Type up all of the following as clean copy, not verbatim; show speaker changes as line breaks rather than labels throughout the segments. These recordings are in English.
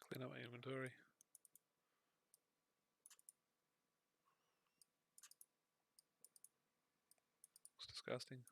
Clean up my inventory. It's disgusting.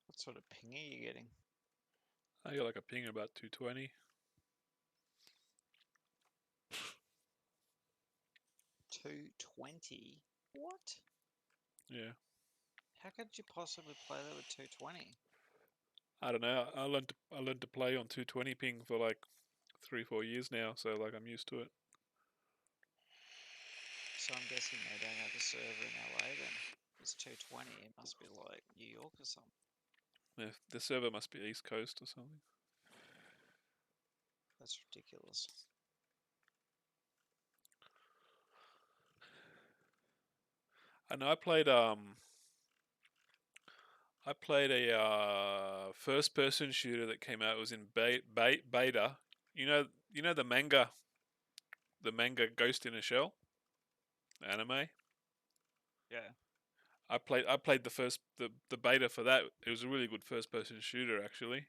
What sort of ping are you getting?
I got like a ping about 220.
220? What?
Yeah.
How could you possibly play that with 220?
I don't know. I learned to play on 220 ping for like 3-4 years now, so like I'm used to it.
So I'm guessing they don't have a server in LA then. It's 220. It must be like New York or something.
The server must be East Coast or something.
That's ridiculous.
I know I played a first person shooter that came out. It was in beta. You know the manga Ghost in a Shell anime.
Yeah.
I played the beta for that. It was a really good first person shooter actually.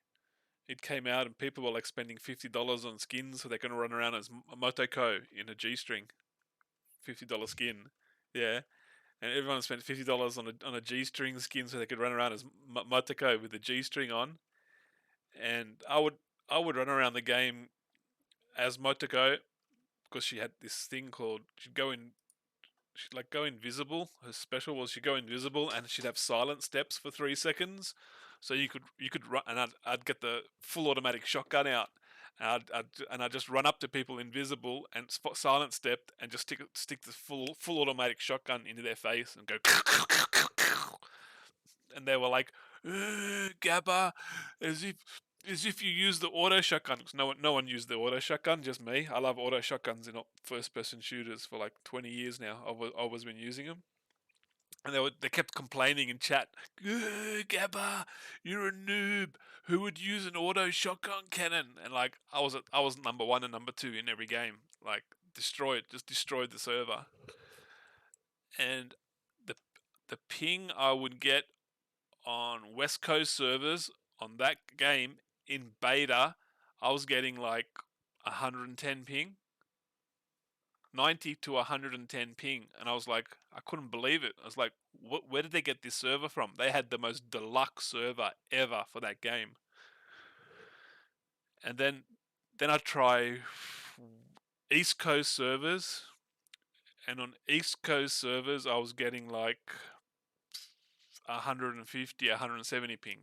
It came out and people were like spending $50 on skins so they can run around as Motoko in a G string. $50 skin, yeah. And everyone spent $50 on a G string skin so they could run around as Motoko with the G string on. And I would run around the game as Motoko because she had this thing called she'd like go invisible. Her special was she'd go invisible and she'd have silent steps for 3 seconds, so you could run and I'd get the full automatic shotgun out. And I'd just run up to people invisible and silent step and just stick the full automatic shotgun into their face and go. And they were like, Gabba, as if you use the auto shotgun. 'Cause no one used the auto shotgun, just me. I love auto shotguns in first person shooters for like 20 years now. I've always been using them. And they kept complaining in chat, Gabba, you're a noob. Who would use an auto shotgun cannon? And like I was number one and number two in every game. Like just destroyed the server. And the the ping I would get on West Coast servers on that game in beta, I was getting like 110 ping, 90 to 110 ping, and I was like, I couldn't believe it. I was like, where did they get this server from? They had the most deluxe server ever for that game. And then I try East Coast servers, and on East Coast servers, I was getting like 150, 170 ping.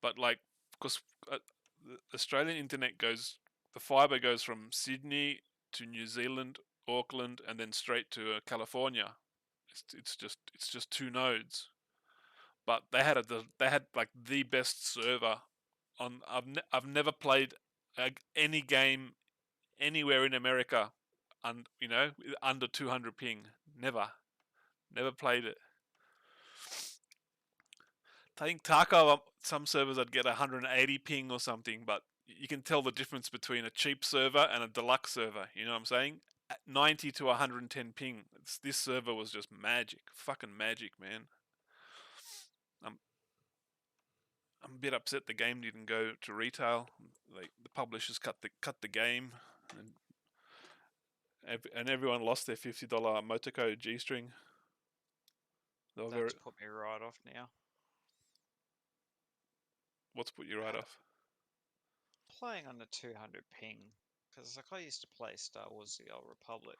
But like, because the Australian internet the fiber goes from Sydney to New Zealand, Auckland, and then straight to California. It's just two nodes. But they had like the best server on. I've never played any game anywhere in America, and under 200 ping. Never. Never played it. I think Tarkov, some servers I'd get 180 ping or something, but you can tell the difference between a cheap server and a deluxe server. You know what I'm saying? At 90 to 110 ping. This server was just magic. Fucking magic, man. I'm I'm a bit upset the game didn't go to retail. Like the publishers cut the game, and everyone lost their $50 Motoko G string. They were very.
That's put me right off now.
What's put you right off?
Playing on the 200 ping, because like I used to play Star Wars: The Old Republic,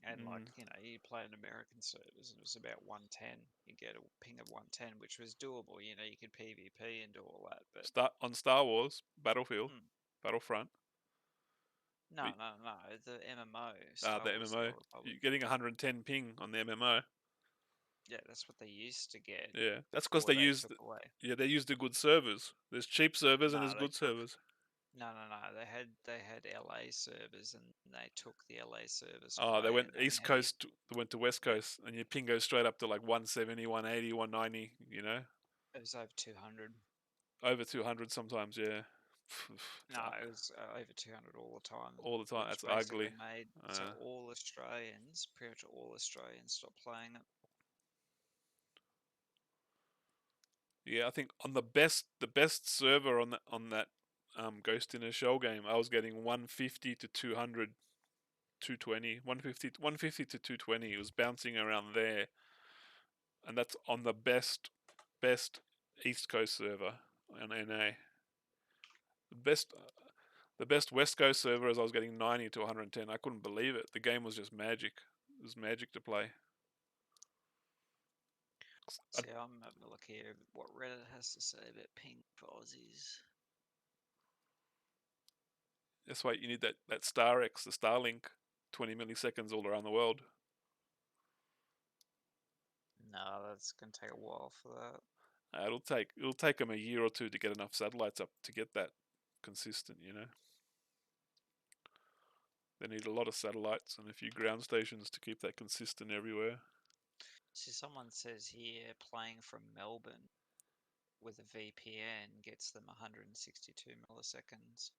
and like you play in American servers, and it was about 110. You get a ping of 110, which was doable. You could PvP and do all that, but
On Star Wars Battlefield,
hmm,
Battlefront.
no, no, no. The MMO,
The
Star Wars: The
MMO.
Old Republic.
You're getting 110 ping on the MMO.
Yeah, that's what they used to get
Yeah, that's because
before
they
they
used.
took away.
Yeah, they used the good servers. There's cheap servers and
No,
there's
they
good
took.
servers.
No, no, no. They had LA servers, and they took the LA servers
Oh, they
away,
went
and they
East
had the.
Coast. They went to West Coast, and your ping goes straight up to like 170, 180, 190. You know,
It was over 200.
over 200 sometimes. Yeah,
No, it was over 200 all the time,
all the time.
which
That's
basically
ugly.
made so all Australians, pretty much all Australians, stopped playing it.
Yeah, I think on the best server on that Ghost in a Shell game, I was getting 150 to 200, 220, 150 to 220. It was bouncing around there, and that's on the best East Coast server on NA. The best West Coast server is I was getting 90 to 110. I couldn't believe it. The game was just magic. It was magic to play.
See, I'm having a look here what Reddit has to say about ping for Aussies.
That's why you need that StarX, the Starlink, 20 milliseconds all around the world.
No, that's gonna take a while for that.
It'll take them a year or two to get enough satellites up to get that consistent. You know, they need a lot of satellites and a few ground stations to keep that consistent everywhere.
See, someone says here playing from Melbourne with a VPN gets them 162 milliseconds.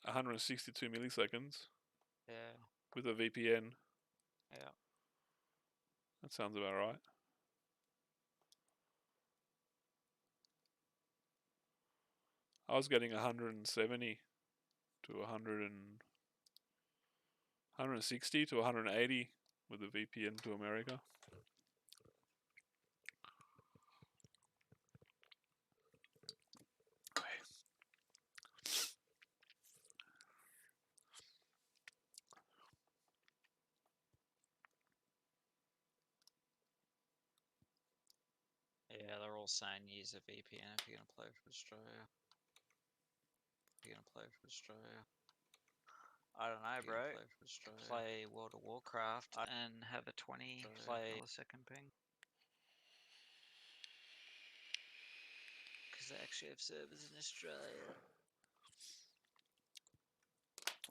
162 milliseconds
Yeah,
with a VPN.
yeah.
That sounds about right. I was getting 170 to 160 to 180 with a VPN to America.
Yeah, they're all saying use a VPN if you're gonna play for Australia. If you're gonna play for Australia. I don't know, bro. Play World of Warcraft and have a 20 millisecond ping. Because they actually have servers in Australia.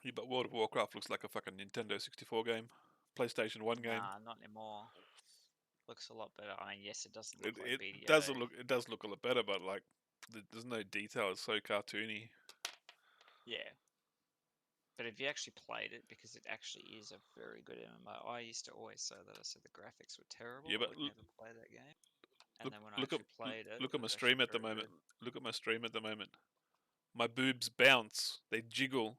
Yeah, but World of Warcraft looks like a fucking Nintendo 64 game, PlayStation 1 game.
Nah, not anymore. Looks a lot better. I mean, yes, it doesn't look like BDO.
It does look a lot better, but like there's no detail. It's so cartoony.
Yeah. But if you actually played it, because it actually is a very good MMO. I used to always say that. I said the graphics were terrible.
Yeah,
I
but
would never play that game. And then when I
look at
actually played it,
look
it
at my
was
stream
actually
at the
very
moment.
good.
Look at my stream at the moment. My boobs bounce. They jiggle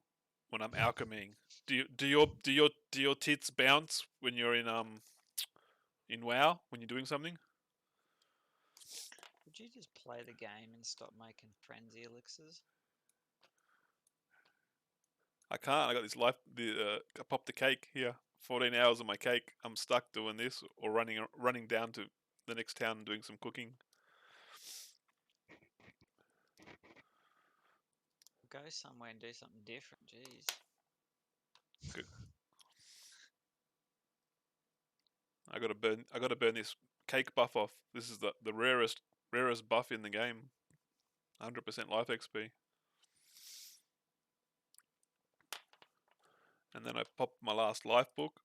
when I'm alchemying. Do your tits bounce when you're in WoW when you're doing something?
Would you just play the game and stop making frenzy elixirs?
I can't. I got this life. I popped the cake here. 14 hours of my cake. I'm stuck doing this or running down to the next town and doing some cooking.
Go somewhere and do something different. Jeez.
Good. I gotta burn this cake buff off. This is the rarest buff in the game. 100% life XP. And then I popped my last life book.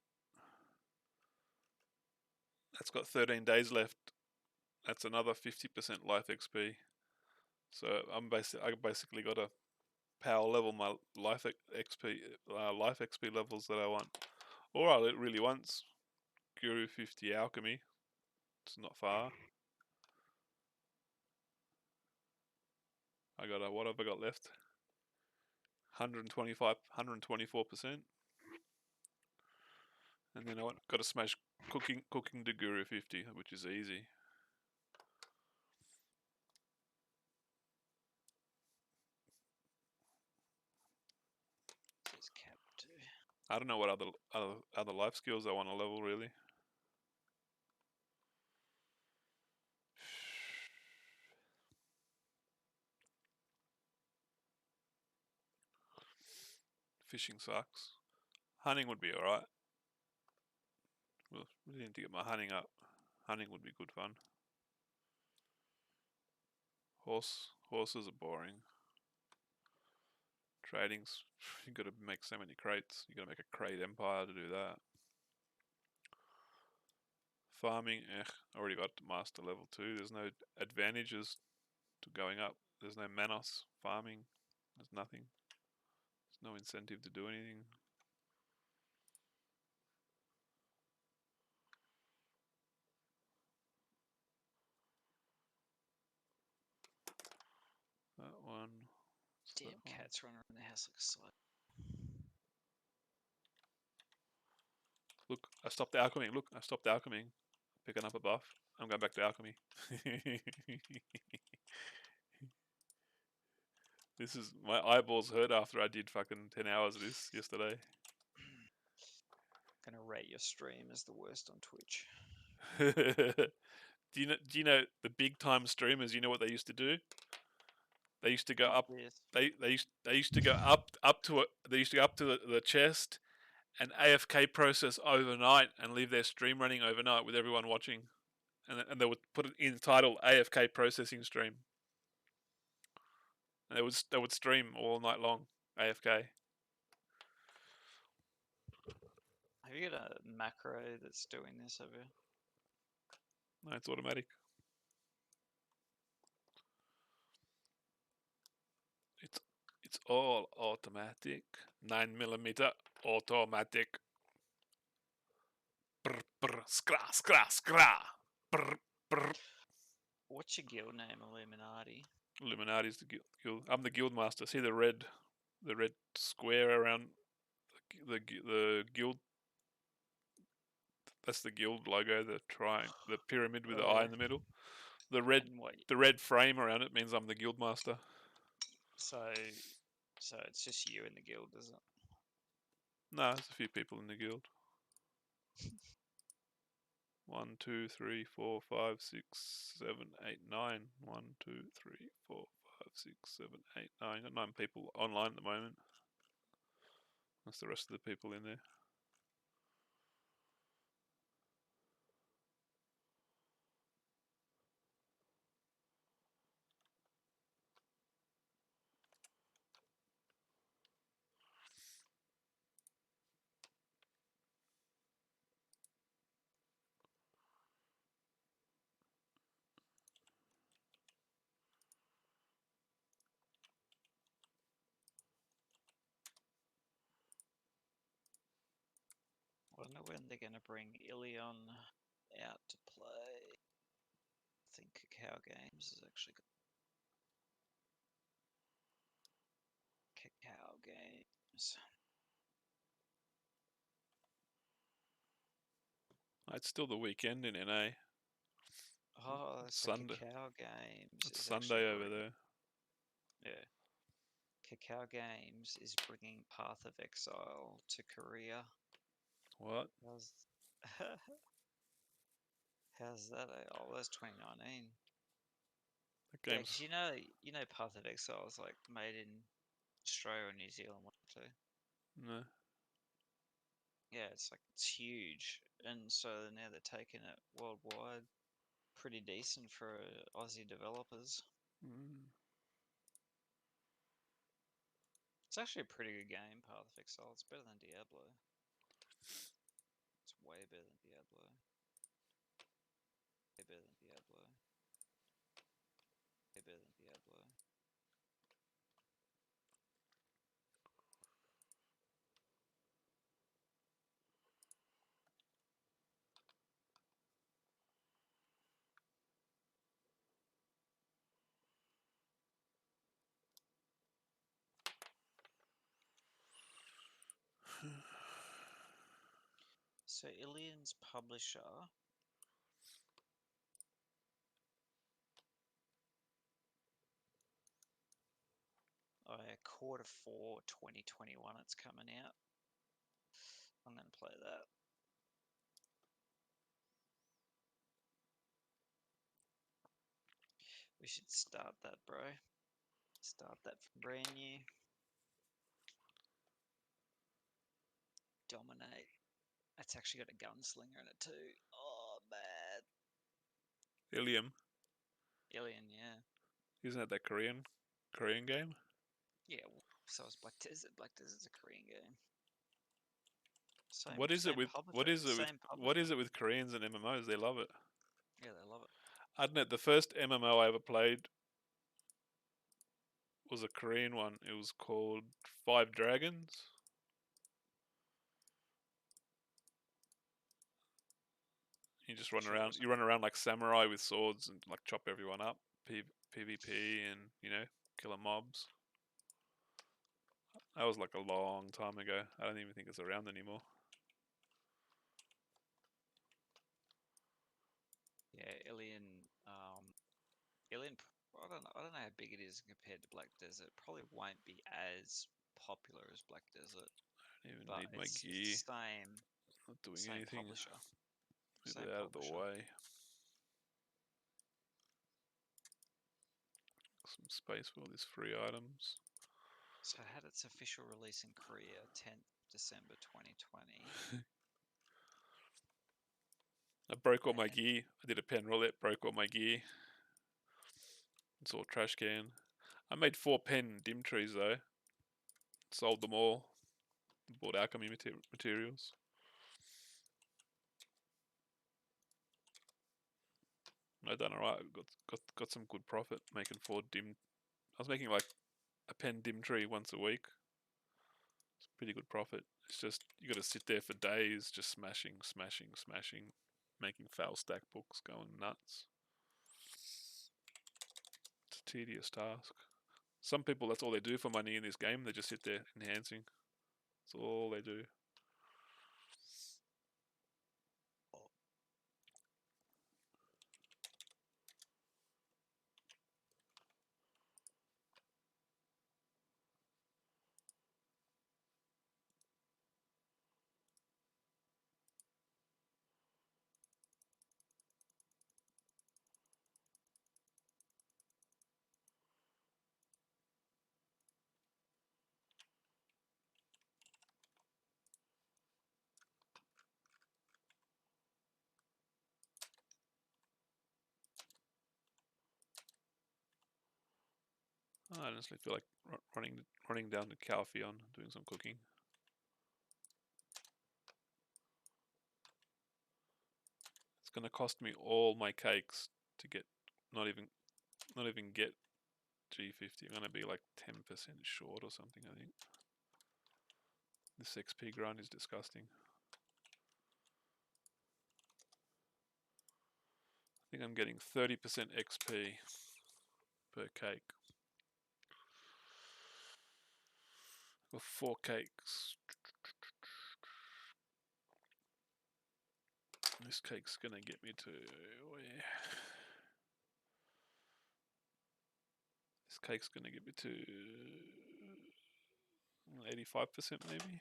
That's got 13 days left. That's another 50% life XP. So I basically got to power level my life XP levels that I want. All I really want's Guru50 alchemy. It's not far. What have I got left? 125, 124%. And then got to smash cooking to Guru50, which is easy.
Says cap 2.
I don't know what other life skills I want to level really. Fishing sucks. Hunting would be alright. Well, really need to get my hunting up. Hunting would be good fun. Horses are boring. Trading's, you got to make so many crates. You got to make a crate empire to do that. Farming, I already got to master level 2. There's no advantages to going up. There's no manos farming. There's nothing. There's no incentive to do anything. That one.
Damn cats running around the house like a side.
Look, I stopped alchemy. Look, I stopped alchemy. Picking up a buff. I'm going back to alchemy. This is, my eyeballs hurt after I did fucking 10 hours of this yesterday.
Gonna rate your stream as the worst on Twitch.
Do you know the big time streamers? You know what they used to do? They used to go up. They used to go up to it. They used to go up to the chest and AFK process overnight and leave their stream running overnight with everyone watching, and they would put it in the title AFK processing stream. And they would stream all night long AFK.
Have you got a macro that's doing this over?
No, it's automatic. It's all automatic. 9mm automatic. Brr, brr, skra, skra, skra. Brr, brr.
What's your guild name, Illuminati?
Illuminati's the guild. I'm the guild master. See the red square around the guild. That's the guild logo. The pyramid with the eye in the middle. The red frame around it means I'm the guild master.
So it's just you in the guild, is it?
No, there's a few people in the guild. 1, 2, 3, 4, 5, 6, 7, 8, 9. 1, 2, 3, 4, 5, 6, 7, 8, 9. Got 9 people online at the moment. That's the rest of the people in there.
I wonder when they're going to bring Ilion out to play. I think Cacao Games is actually got Cacao Games.
It's still the weekend in NA.
Oh, so
Sunday.
Cacao Games
It's
is
Sunday over there.
Yeah. Cacao Games is bringing Path of Exile to Korea.
What?
How's that? Oh, that's 2019.
That
Yeah,
game's...
because you know, Path of Exile is like made in Australia and New Zealand too.
No.
Yeah, it's huge, and so now they're taking it worldwide. Pretty decent for Aussie developers.
Mm.
It's actually a pretty good game, Path of Exile. It's better than Diablo. It's way better than Diablo. Way better than Diablo. Way better than Diablo. So Ilian's publisher. Oh yeah, Q4 2021 it's coming out. I'm gonna play that. We should start that, bro. Start that from brand new. Dominate. It's actually got a gunslinger in it too. Oh man.
Ilium.
Ilian, yeah.
Isn't that Korean game?
Yeah, so is Black Desert. Black Desert's a Korean game.
What is it
Same
with
publisher. Same
what
publisher.
is it with Koreans and MMOs? They love it.
Yeah, they love it.
I don't know. The first MMO I ever played was a Korean one. It was called Five Dragons. You just run
Sure
around.
wasn't.
You run around like samurai with swords and like chop everyone up. PvP and killer mobs. That was like a long time ago. I don't even think it's around anymore.
Yeah, Ilian. Ilian. I don't know how big it is compared to Black Desert. Probably won't be as popular as Black Desert,
I don't even
but
need my
it's
gear. Not doing
same
anything.
publisher.
Get
Same
it out of the
publisher.
way. Some space for all these free items.
So it had its official release in Korea, 10th December 2020.
I broke all my
And
gear. I did a pen roulette, broke all my gear. It's all trash can. I made 4 pen dim trees though. Sold them all. Bought alchemy materials. I done alright. Got some good profit making 4 dim. I was making like a pen dim tree once a week. It's pretty good profit. It's just you got to sit there for days, just smashing, making foul stack books, going nuts. It's a tedious task. Some people, that's all they do for money in this game. They just sit there enhancing. That's all they do. I honestly feel like running down to Calpheon, doing some cooking. It's gonna cost me all my cakes to get, not even get G50. I'm gonna be like 10% short or something. I think this XP grind is disgusting. I think I'm getting 30% XP per cake. Got 4 cakes. This cake's gonna get me to where? This cake's gonna get me to 85% maybe.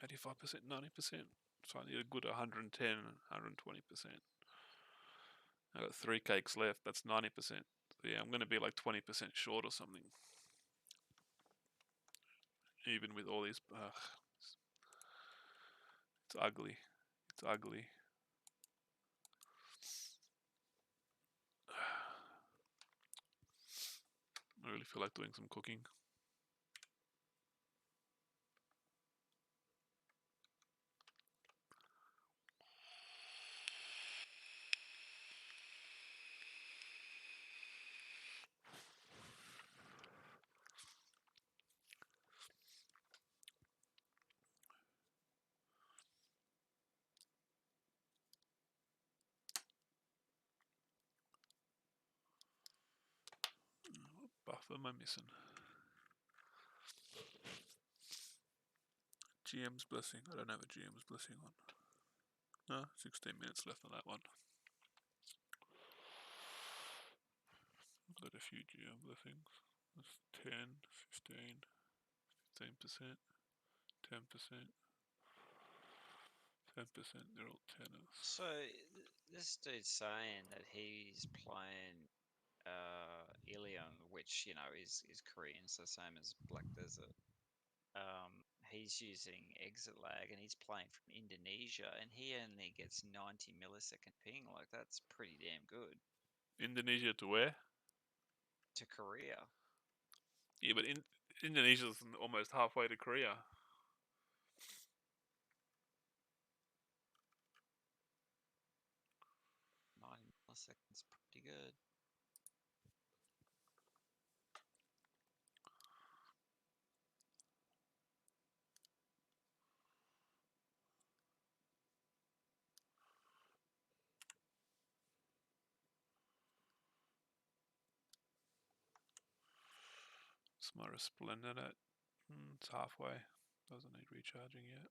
85%, 90%. So I need a good 110, 120%. I got 3 cakes left. That's 90%. So yeah, I'm gonna be like 20% short or something. Even with all these, it's ugly. It's ugly. I really feel like doing some cooking. What am I missing? GM's blessing. I don't have a GM's blessing on. No, 16 minutes left on that one. I've got a few GM blessings. That's 10, 15, 15%, 10%, 10%. They're all tenors.
So this dude's saying that he's playing Ilion, which is Korean, so same as Black Desert. He's using exit lag and he's playing from Indonesia and he only gets 90 millisecond ping. Like, that's pretty damn good.
Indonesia to where?
To Korea.
Yeah, but Indonesia's almost halfway to Korea.
90 milliseconds, pretty good.
It's my Resplendent at it's halfway. Doesn't need recharging yet.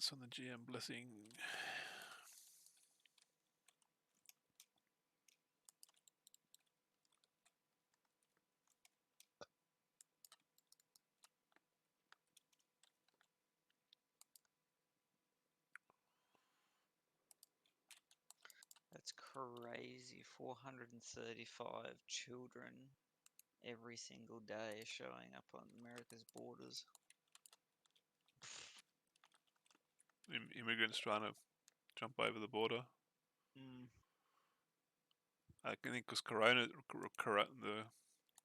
Minutes on the GM blessing.
That's crazy. 435 children every single day showing up on America's borders.
Immigrants trying to jump over the border.
Mm.
I think because the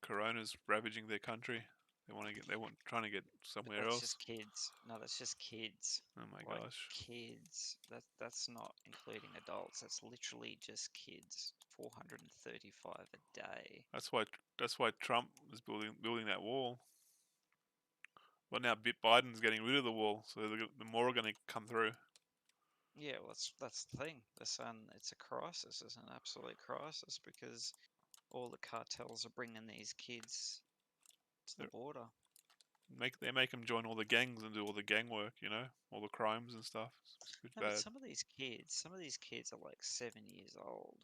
corona's ravaging their country. They want trying to get
But
somewhere
that's
else.
just kids. No, that's just kids.
Oh my
Like
gosh.
kids. That's not including adults. That's literally just kids. 435 a day.
That's why Trump is building that wall. Well, now Biden's getting rid of the wall, so the more are going to come through.
Yeah, well, that's the thing. They're saying it's a crisis. It's an absolute crisis because all the cartels are bringing these kids to the border.
They make them join all the gangs and do all the gang work, all the crimes and stuff. It's a bit
No, but
bad.
some of these kids are like 7 years old.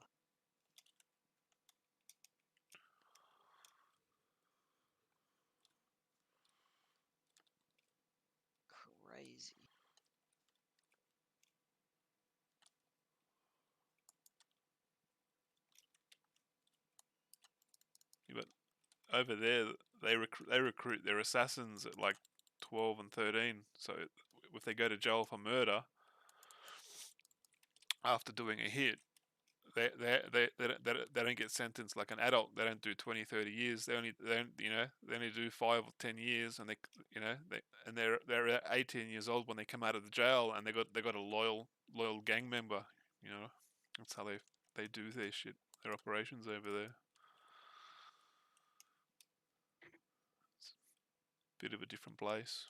Crazy.
But over there, they recruit their assassins at like 12 and 13. So if they go to jail for murder after doing a hit, they don't get sentenced like an adult. They don't do 20, 30 years. They only do 5 or 10 years, and they're 18 years old when they come out of the jail, and they got a loyal gang member. That's how they do their shit, their operations over there. Bit of a different place.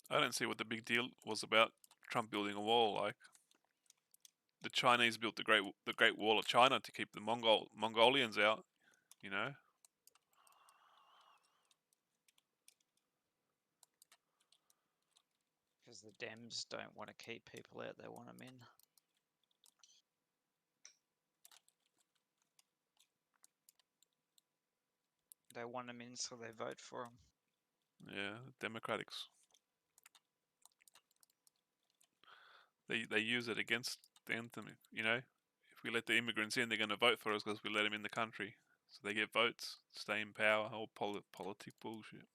I don't see what the big deal was about Trump building a wall. Like the Chinese built the Great Wall of China to keep the Mongolians out. You know,
Because the Dems don't want to keep people out, they want them in. They want them in, so they vote for them.
yeah, Democrats. They use it against them. If we let the immigrants in, they're going to vote for us because we let them in the country. So they get votes, stay in power. All politic bullshit.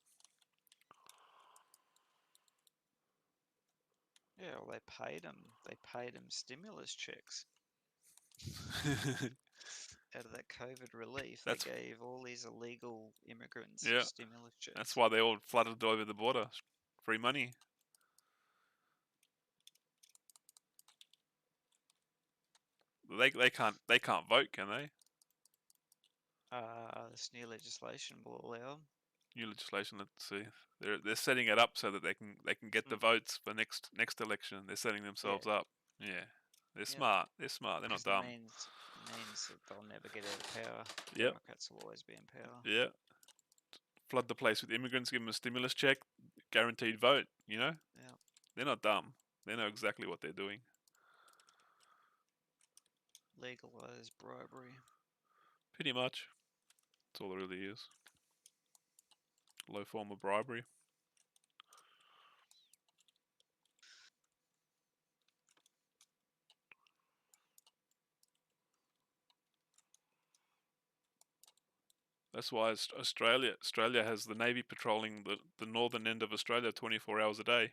Yeah, well, they paid them. They paid them stimulus checks out of that COVID relief. They
that's
gave all these illegal immigrants
yeah.
stimulus
That's
checks.
why they all flooded over the border. Free money. They can't vote, can they?
This new legislation will allow 'em.
New legislation. Let's see. They're setting it up so that they can get the
Mm,
votes for next election. They're setting
yeah,
themselves up. Yeah, they're
yep.
smart. They're smart. They're not
Because it
dumb.
means that they'll never get out of power.
Yep.
Democrats will always be in power.
Yeah. Flood the place with immigrants. Give them a stimulus check. Guaranteed vote.
Yeah,
They're not dumb. They know exactly what they're doing.
legalize bribery.
Pretty much. That's all it really is. Low form of bribery. That's why Australia has the Navy patrolling the northern end of Australia 24 hours a day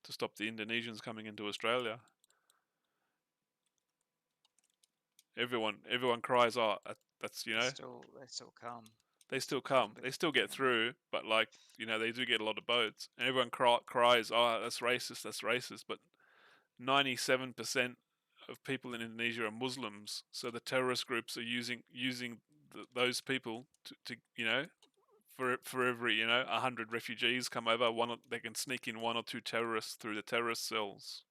to stop the Indonesians coming into Australia. Everyone cries, oh, that's
They still come.
they still
Quite a
come,
bit.
they still get
Yeah.
through, but like they do get a lot of boats, and everyone cries, oh, that's racist, that's racist, but 97% of people in Indonesia are Muslims, so the terrorist groups are using those people to for every 100 refugees come over, they can sneak in one or two terrorists through the terrorist cells.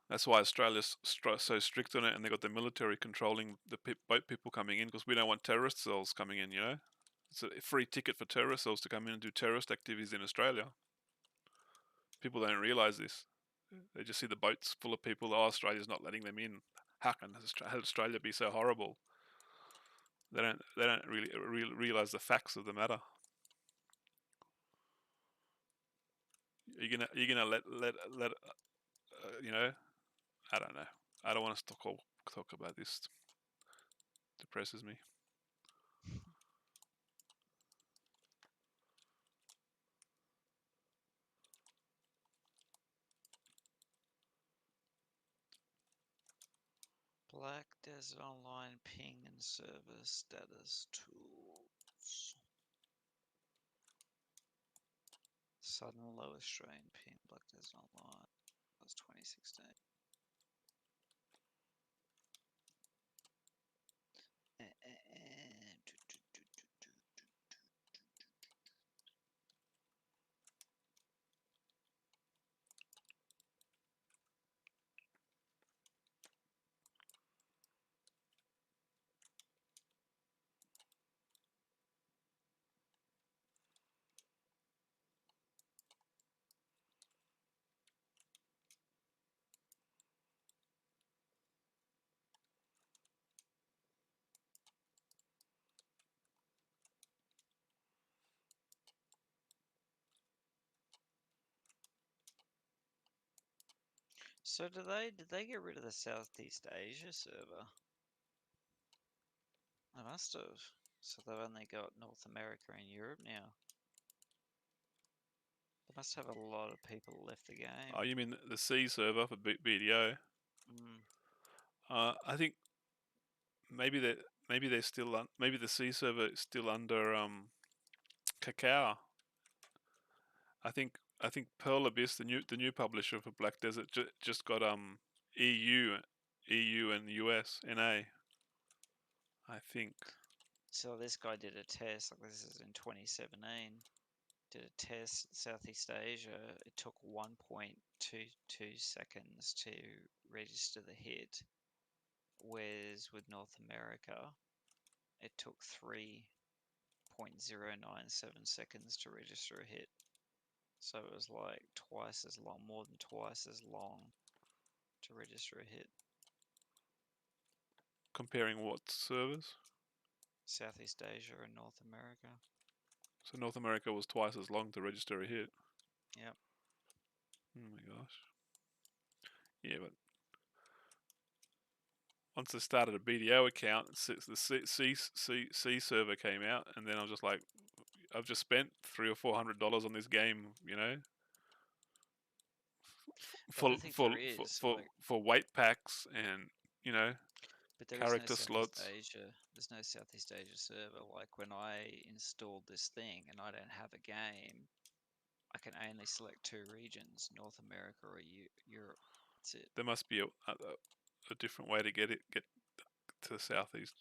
That's why Australia's so strict on it, and they got the military controlling the boat people coming in, because we don't want terrorist cells coming in. It's a free ticket for terrorist cells to come in and do terrorist activities in Australia. People don't realise this. They just see the boats full of people. Oh, Australia's not letting them in. How can Australia be so horrible? They don't really realise the facts of the matter. You're gonna let I don't know. I don't want to talk about this. It depresses me.
Black Desert Online ping and server status tools. Sudden low Australian ping. Black Desert Online. That was 2016. So did they get rid of the Southeast Asia server? They must have. So they've only got North America and Europe now. They must have a lot of people left the game.
Oh, you mean the C server for BDO?
Mm.
I think maybe they're still maybe the C server is still under Cacao. I think Pearl Abyss, the new publisher for Black Desert, just got EU EU and US NA. I think.
So this guy did a test, like this is in 2017, did a test Southeast Asia. It took 1.22 seconds to register the hit, whereas with North America, it took 3.097 seconds to register a hit. So it was like twice as long, more than twice as long to register a hit.
Comparing what servers?
Southeast Asia and North America.
So North America was twice as long to register a hit.
Yep.
Oh my gosh. Yeah, but once I started a BDO account, the C server came out, and then I was just like, I've just spent $300 or $400 on this game,
But
for
I think
for
there
for
is
for,
like,
for weight packs and
but there is no
character
Southeast
slots.
Asia. There's no Southeast Asia server. Like when I installed this thing and I don't have a game, I can only select two regions: North America or Europe. That's it.
There must be a different way to get to the southeast,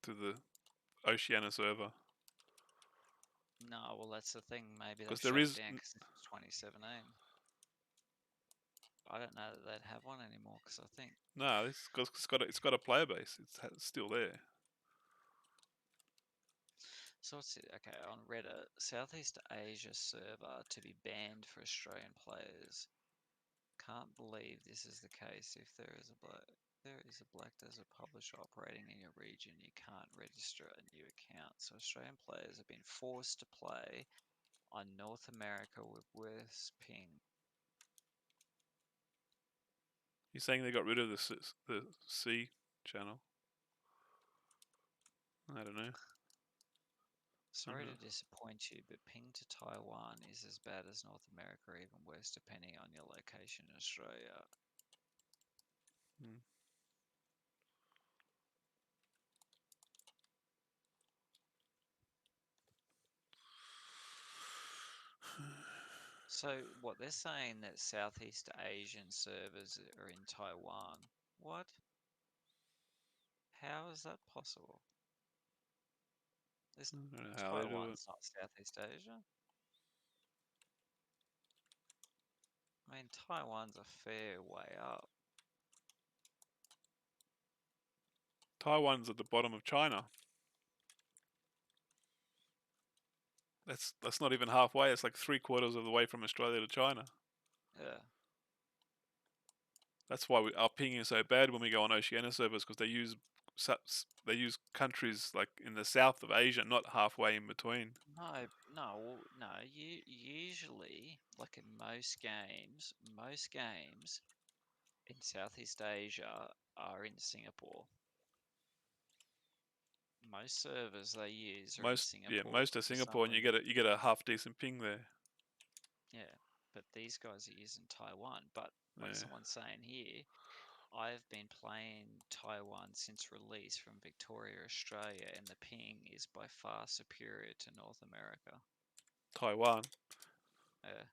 to the Oceania server,
No, well that's the thing. Maybe they've
because there
shut it
is
down because it's 2017. I don't know that they'd have one anymore because I think
no. It's got a player base. It's still there.
so. What's it? Okay, on Reddit, Southeast Asia server to be banned for Australian players. Can't believe this is the case. If there is a Black Desert publisher operating in your region, you can't register a new account. So Australian players have been forced to play on North America with worse ping.
You're saying they got rid of the C channel? I don't know.
Sorry to disappoint you, but ping to Taiwan is as bad as North America, or even worse depending on your location in Australia.
Mm.
So what they're saying that Southeast Asian servers are in Taiwan. What? How is that possible? This
I don't know how they do it.
Taiwan's not Southeast Asia. I mean, Taiwan's a fair way up.
Taiwan's at the bottom of China. That's not even halfway. It's like 3/4 of the way from Australia to China.
Yeah.
That's why our ping is so bad when we go on Oceania servers, because they use countries like in the south of Asia, not halfway in between.
No, no, no. You usually, like in most games in Southeast Asia are in Singapore. Most servers they use are in Singapore
Most of
for
Singapore,
some
and
reason.
you get a half decent ping there.
Yeah, but these guys are using Taiwan. But like
Yeah,
someone's saying here, I've been playing Taiwan since release from Victoria, Australia, and the ping is by far superior to North America.
Taiwan
Yeah.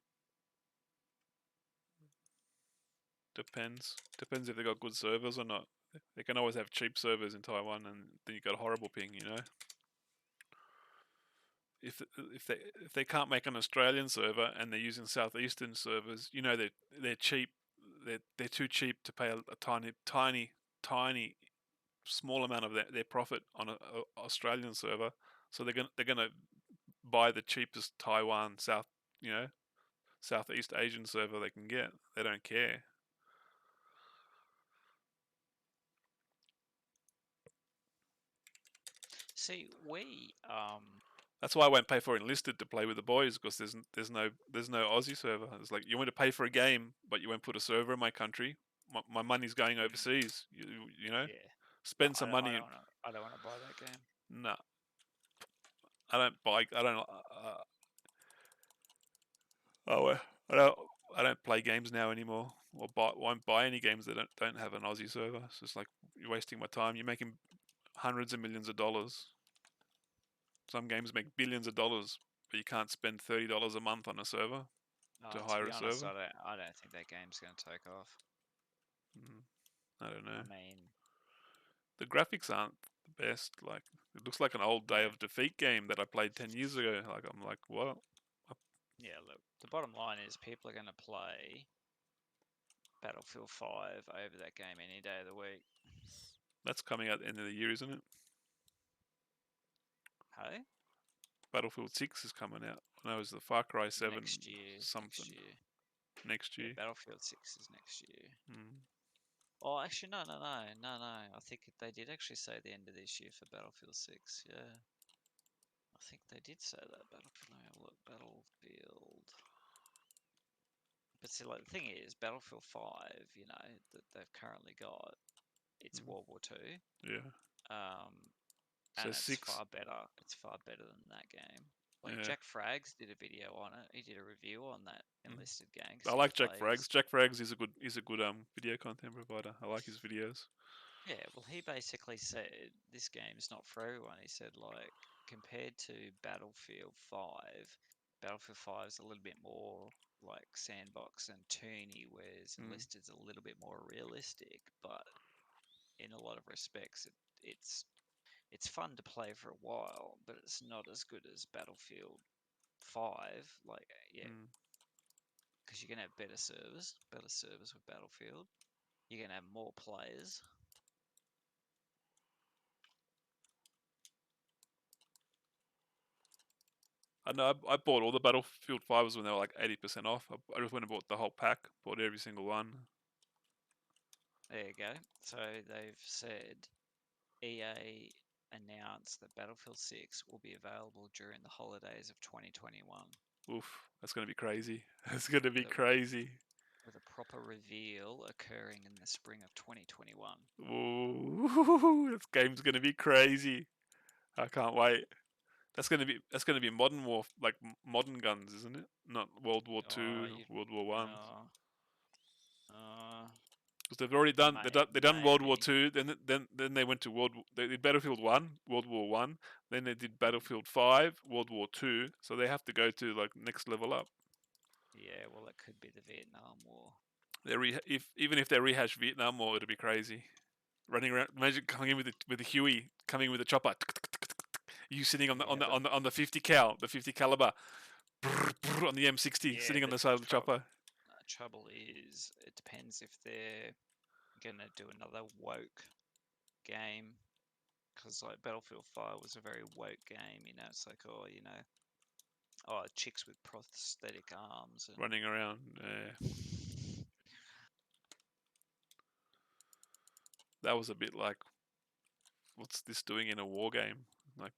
depends if they got good servers or not. They can always have cheap servers in Taiwan, and then you got horrible ping. If they can't make an Australian server and they're using southeastern servers, they're cheap. They're too cheap to pay a tiny small amount of their profit on a Australian server. So they're gonna buy the cheapest Taiwan Southeast Asian server they can get. They don't care.
See,
That's why I won't pay for enlisted to play with the boys, because there's no Aussie server. It's like, you want to pay for a game, but you won't put a server in my country. My money's going
mm,
overseas. You
yeah, no,
spend some money.
I don't want to buy that game.
No, I don't buy. I don't. Oh, I don't. I don't play games now anymore, or won't buy any games that don't have an Aussie server. It's just like, you're wasting my time. You're making hundreds of millions of dollars. Some games make billions of dollars, but you can't spend $30 a month on a server to
To
hire
be
a
honest,
server.
I don't think that game's going to take off.
Mm, I don't know.
I mean,
The graphics aren't the best. Like, it looks like an old Day
yeah,
of Defeat game that I played 10 years ago. Like, I'm like, what?
yeah. Look, the bottom line is people are going to play Battlefield 5 over that game any day of the week.
That's coming out at the end of the year, isn't it?
Hey,
Battlefield 6 is coming out. No, it's the Far Cry 7
next year, next
something
year.
next
Yeah,
year.
Battlefield 6 is next year.
Mm.
Oh, actually, no. I think they did actually say the end of this year for Battlefield 6. Yeah, I think they did say that. Battlefield, let me have a look. Battlefield. But see, like the thing is, Battlefield 5, that they've currently got, it's
Mm.
World War Two,
Yeah.
um,
So
and it's
6.
far better. It's far better than that game. Like
Yeah.
Jack Frags did a video on it. He did a review on that
Mm.
enlisted game because
I
he
like Jack
plays.
Frags. Jack Frags is a good video content provider. I like his videos.
Yeah, well, he basically said this game's not for everyone. He said, like, compared to Battlefield 5 is a little bit more like sandbox and toony, whereas
Mm.
Enlisted's a little bit more realistic. But in a lot of respects, it's fun to play for a while, but it's not as good as Battlefield 5. Like, yeah,
Mm.
because you're gonna have better servers with Battlefield. You're gonna have more players.
I know. I bought all the Battlefield 5s when they were like 80% off. I just went and bought the whole pack. Bought every single one.
There you go. So they've said EA announced that Battlefield 6 will be available during the holidays of 2021
Oof, that's gonna be crazy. That's gonna be
with a
crazy.
with a proper reveal occurring in the spring of 2021.
Ooh, this game's gonna be crazy. I can't wait. That's gonna be modern war, like modern guns, isn't it? Not World War
Oh,
Two, World War One.
uh, uh,
because they've already done they done World War
Maybe.
Two. Then they went to they did Battlefield One, World War One. Then they did Battlefield 5, World War Two. So they have to go to like next level up.
Yeah, well, it could be the Vietnam War.
If even if they rehash Vietnam War, it'd be crazy. Running around, imagine coming in with the Huey, coming with the chopper. You sitting on the
Yeah, but
50 cal, the 50 caliber, on the M60,
yeah,
sitting on
but
the side of the chopper.
trouble is, it depends if they're gonna do another woke game, because like Battlefield 5 was a very woke game. You know, it's like, oh, you know, oh, chicks with prosthetic arms and
Running around. That was a bit like, what's this doing in a war game? Like,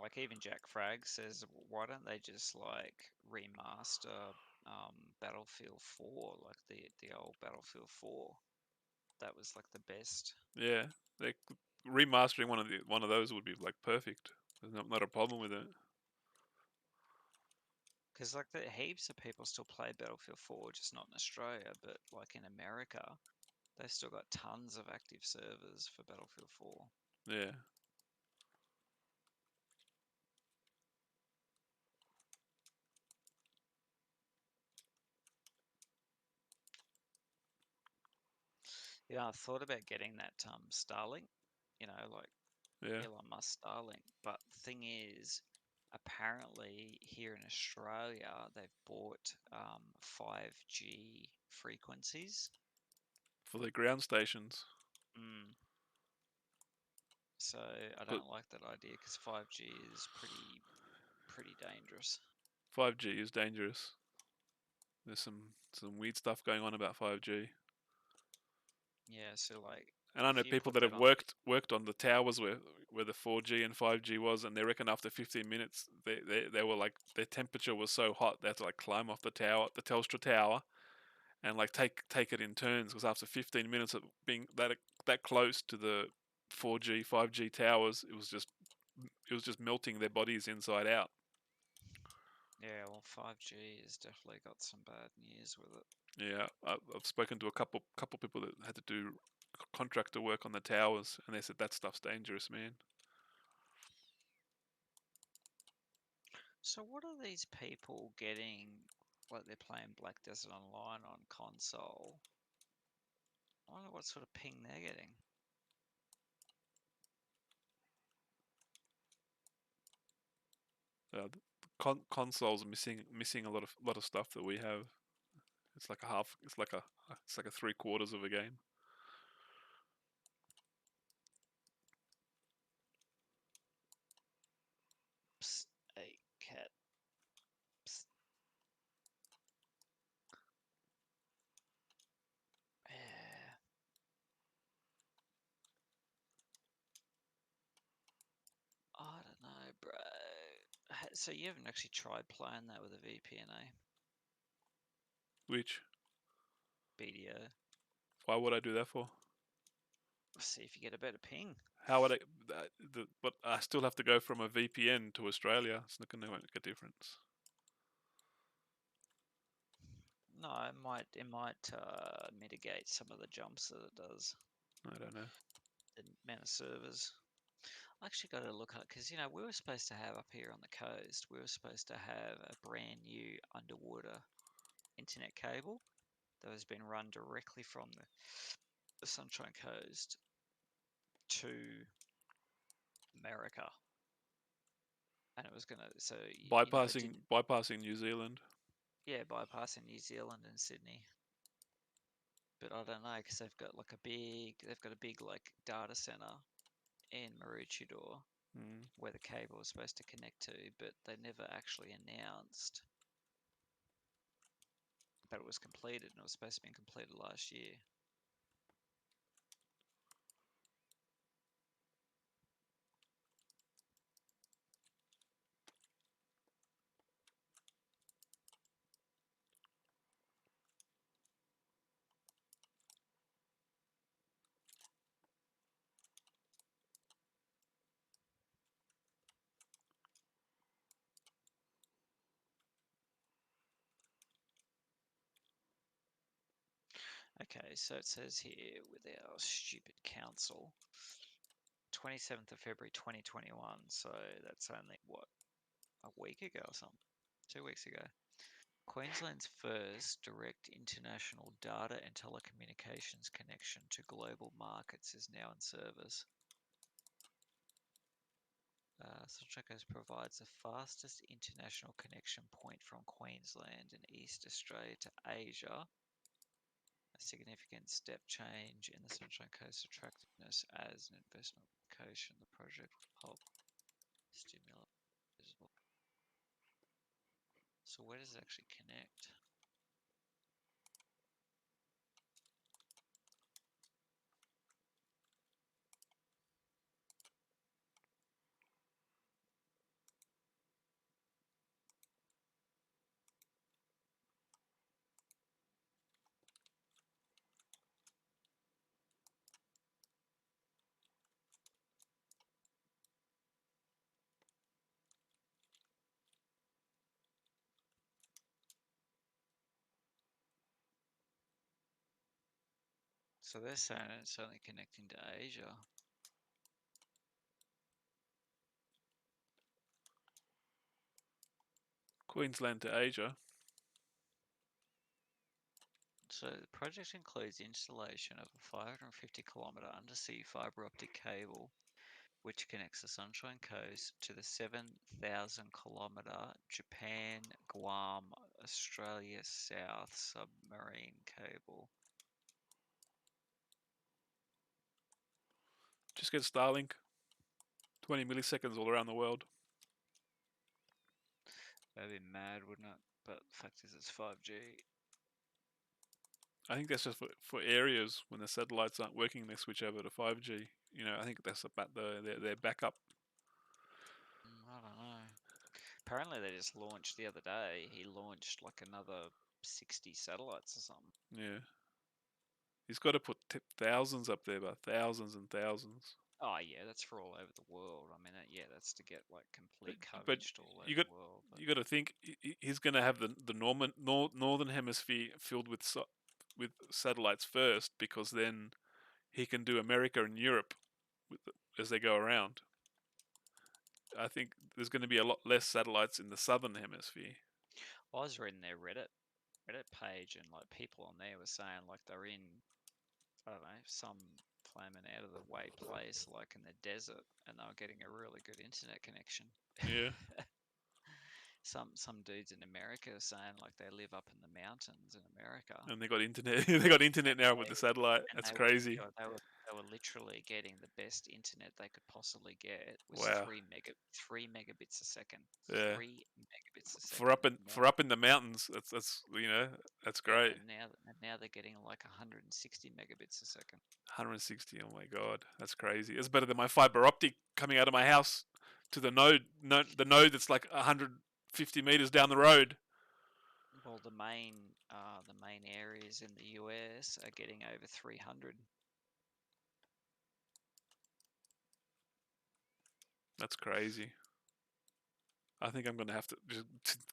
like even Jack Frag says, why don't they just like remaster Battlefield 4, like the old Battlefield 4? That was like the best.
yeah, they remastering one of those would be like perfect. There's not a problem with it.
Because like the heaps of people still play Battlefield 4, just not in Australia, but like in America, they've still got tons of active servers for Battlefield 4.
Yeah,
Yeah, I thought about getting that Starlink, you know, like
yeah.
Elon Musk Starlink. But the thing is, apparently here in Australia, they've bought 5G frequencies.
For the ground stations,
Mm. So I
but
don't like that idea because 5G is pretty dangerous.
5G is dangerous. There's some weird stuff going on about 5G.
Yeah, so like
And I know
if you
people
put
that
that
have
on,
worked on the towers where the 4G and 5G was, and they reckon after 15 minutes they were like their temperature was so hot they had to like climb off the tower, the Telstra tower, and like take it in turns because after 15 minutes of being that close to the 4G 5G towers, it was just melting their bodies inside out.
yeah, well, 5G has definitely got some bad news with it.
Yeah, I've spoken to a couple people that had to do contractor work on the towers, and they said that stuff's dangerous, man.
So what are these people getting? Like they're playing Black Desert Online on console. I wonder what sort of ping they're getting.
The consoles are missing a lot of stuff that we have. It's like a half. It's like a three quarters of a game.
Psst, hey, cat. Psst. Yeah. I don't know, bro. So you haven't actually tried playing that with a VPN, eh?
Which
BDO.
why would I do that for?
See if you get a better ping.
How would I? But I still have to go from a VPN to Australia. It's not going to make a difference.
No, it might mitigate some of the jumps that it does.
I don't know.
The amount of servers. I actually got to look at because you know we were supposed to have up here on the coast. We were supposed to have a brand new underwater internet cable that has been run directly from the Sunshine Coast to America, and it was gonna. So you know it didn't.
Bypassing New Zealand.
Yeah, bypassing New Zealand and Sydney. But I don't know because they've got a big like data center in Maroochydore
Mm.
where the cable was supposed to connect to, but they never actually announced that it was completed, and it was supposed to be completed last year. Okay, so it says here with our stupid council, 27th of February 2021. So that's only what, a week ago or something, 2 weeks ago. Queensland's first direct international data and telecommunications connection to global markets is now in service. Sunshine Coast provides the fastest international connection point from Queensland and East Australia to Asia, a significant step change in the Sunshine Coast attractiveness as an investment location. The project will help stimulate visible. So where does it actually connect? So they're saying it's only connecting to Asia.
Queensland to Asia.
So the project includes installation of a 550-kilometre undersea fibre optic cable which connects the Sunshine Coast to the 7,000-kilometre Japan, Guam, Australia South submarine cable.
Just get Starlink. 20 milliseconds all around the world.
That'd be mad, wouldn't it? But the fact is, it's 5G.
I think that's just for areas when the satellites aren't working, they switch over to 5G. You know, I think that's about their backup.
I don't know. Apparently, they just launched the other day. He launched like another 60 satellites or something.
Yeah. He's got to put thousands up there, but thousands and thousands.
Oh yeah, that's for all over the world. I mean, yeah, that's to get like complete
But
coverage to all over
you got
the world. But
you got to think he's going to have the northern hemisphere filled with satellites first, because then he can do America and Europe as they go around. I think there's going to be a lot less satellites in the southern hemisphere.
I was reading their Reddit page, and like people on there were saying like they're in, I don't know, some flaming out of the way place like in the desert, and they were getting a really good internet connection.
Yeah,
Some dudes in America are saying like they live up in the mountains in America,
and they got internet. They got internet
and
now with the satellite. That's crazy.
they were literally getting the best internet they could possibly get was
Wow.
3 megabits a second.
Yeah.
3 megabits a
For
second
up in the mountains, that's that's
yeah,
great.
and now they're getting like 160 megabits a second.
160. Oh my god, that's crazy. It's better than my fiber optic coming out of my house to the node. No, the node that's like 150 meters down the road.
Well, the main areas in the US are getting over 300.
That's crazy. I think I'm gonna have to just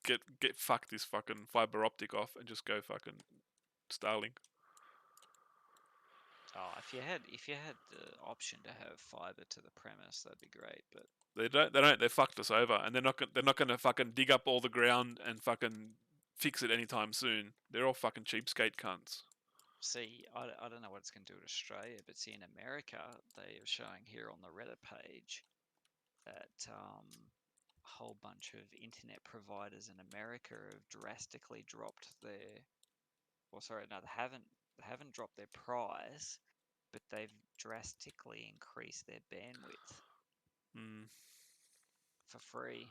get fuck this fucking fiber optic off and just go fucking Starlink.
Oh, if you had the option to have fiber to the premise, that'd be great. But
They don't. They don't. They fucked us over, and they're not. They're not gonna fucking dig up all the ground and fucking fix it anytime soon. They're all fucking cheapskate cunts.
see, I don't know what it's going to do to Australia, but see, in America, they are showing here on the Reddit page that a whole bunch of internet providers in America have drastically dropped their. Well, sorry, no, they haven't dropped their price, but they've drastically increased their bandwidth
Mm,
for free.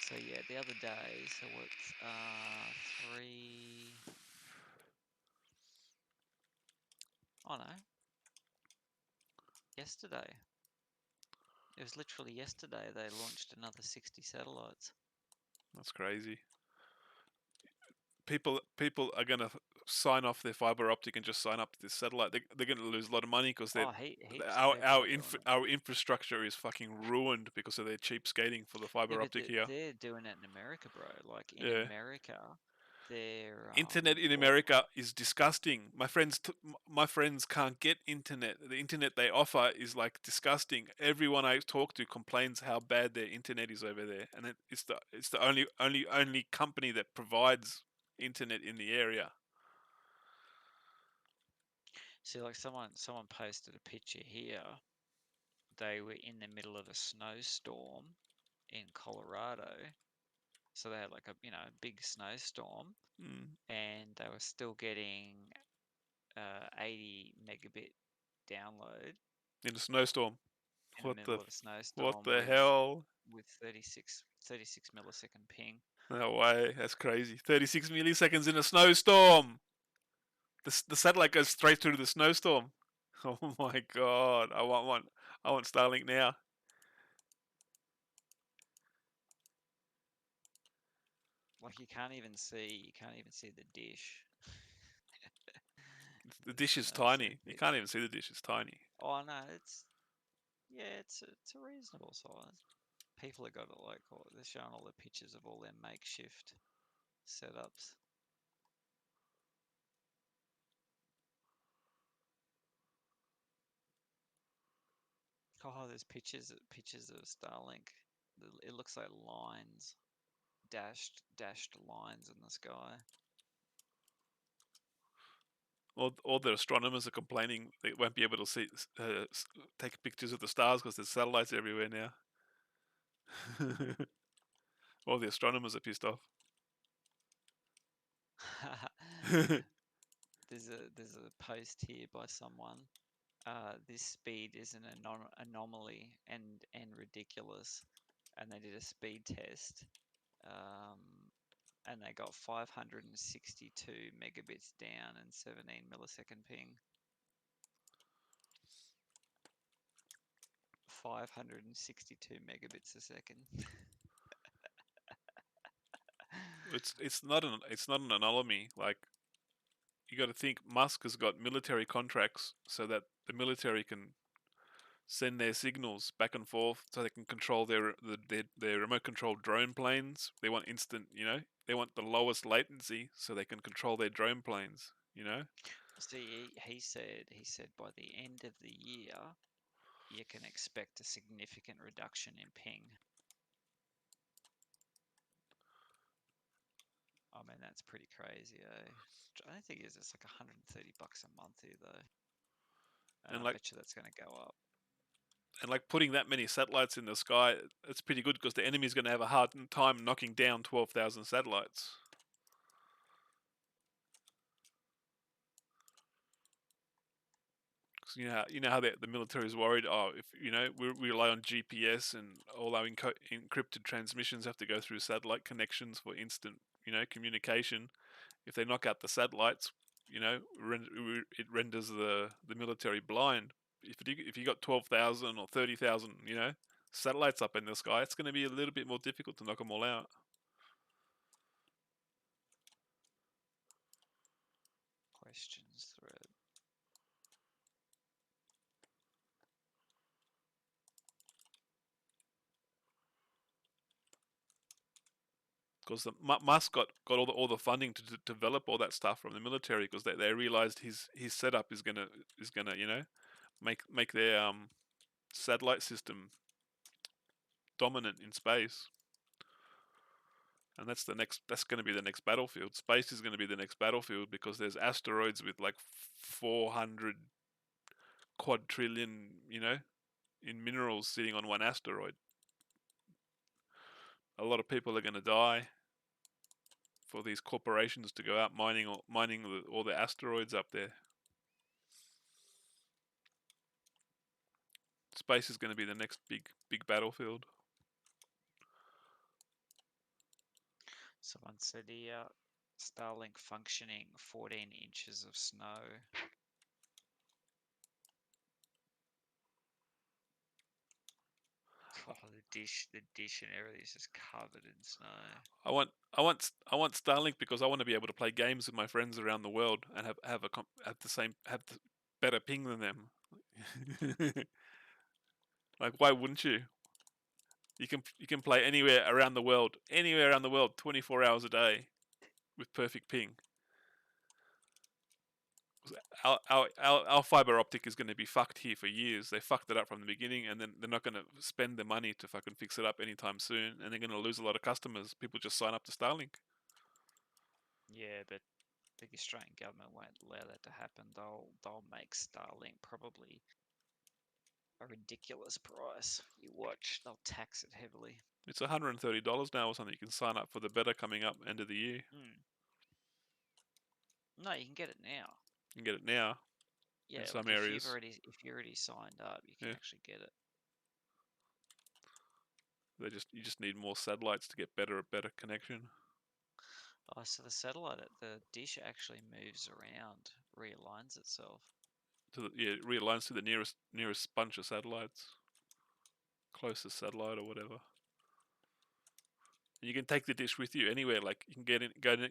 So yeah, the other day, so what's 3? Oh no, yesterday. It was literally yesterday they launched another 60 satellites.
that's crazy. People are gonna sign off their fiber optic and just sign up to this satellite. They're gonna lose a lot of money because
Oh, heaps of people are doing it.
our infrastructure is fucking ruined because of their cheap skating for the
Yeah,
fiber
but
optic here.
they're doing it in America, bro. Like in
Yeah,
America, Their
Internet in
or
America is disgusting. My friends can't get internet. The internet they offer is like disgusting. Everyone I talk to complains how bad their internet is over there, and it's the only company that provides internet in the area.
see, like someone posted a picture here. They were in the middle of a snowstorm in Colorado, so they had like a big snowstorm,
Mm.
and they were still getting 80 megabit download
In a snowstorm.
in the
What the
middle of a
what
snowstorm
the
with
hell?
36 millisecond ping.
No way. That's crazy. 36 milliseconds in a snowstorm. The satellite goes straight through the snowstorm. Oh my god. I want one. I want Starlink now.
Like you can't even see the dish.
The
It's
dish is
so
tiny. You
big.
can't even see the dish. It's tiny.
Oh no, it's a reasonable size. People have got it like they're showing all the pictures of all their makeshift setups. Oh, there's pictures of Starlink. It looks like lines, dashed lines in the sky.
All the astronomers are complaining they won't be able to see, take pictures of the stars because there's satellites everywhere now. All the astronomers are pissed off.
There's a post here by someone. This speed is an anomaly and ridiculous, and they did a speed test, um, and they got 562 megabits down and 17 millisecond ping. 562 megabits a second.
It's not an anomaly. Like you got to think, Musk has got military contracts so that the military can send their signals back and forth, so they can control their remote control drone planes. They want instant, they want the lowest latency so they can control their drone planes.
See, he said by the end of the year, you can expect a significant reduction in ping. I mean, that's pretty crazy, eh? I don't think it's like $130 a month here, though. And
and
I
like
bet you that's going to go up.
and like putting that many satellites in the sky, it's pretty good because the enemy's going to have a hard time knocking down 12,000 satellites. Because you know how the military is worried. Oh, if we rely on GPS and all our encrypted transmissions have to go through satellite connections for instant communication. If they knock out the satellites, it renders the military blind. If you got 12,000 or 30,000, satellites up in the sky, it's going to be a little bit more difficult to knock them all out.
Questions thread.
Because Musk got all the funding to develop all that stuff from the military because they realized his setup is gonna make their satellite system dominant in space. And that's going to be the next battlefield. Space is going to be the next battlefield because there's asteroids with like 400 quadrillion, in minerals sitting on one asteroid. A lot of people are going to die for these corporations to go out mining all the asteroids up there. Space is going to be the next big battlefield.
Someone said here, Starlink functioning, 14 inches of snow. Oh, the dish and everything is just covered in snow.
I want Starlink because I want to be able to play games with my friends around the world and have the better ping than them. Like, why wouldn't you? You can play anywhere around the world, 24 hours a day, with perfect ping. Our fiber optic is going to be fucked here for years. They fucked it up from the beginning, and then they're not going to spend the money to fucking fix it up anytime soon, and they're going to lose a lot of customers. People just sign up to Starlink.
Yeah, but the Australian government won't allow that to happen. They'll make Starlink probably a ridiculous price. You watch, they'll tax it heavily.
It's $130 now or something. You can sign up for the beta coming up end of the year.
No, you can get it now.
You can get it now in
Yeah,
some
like
areas.
if you're already signed up, you can
Yeah.
actually get it.
You just need more satellites to get better connection.
Oh, so the satellite, the dish actually moves around, realigns itself.
It realigns to the nearest bunch of satellites, closest satellite or whatever. And you can take the dish with you anywhere. Like you can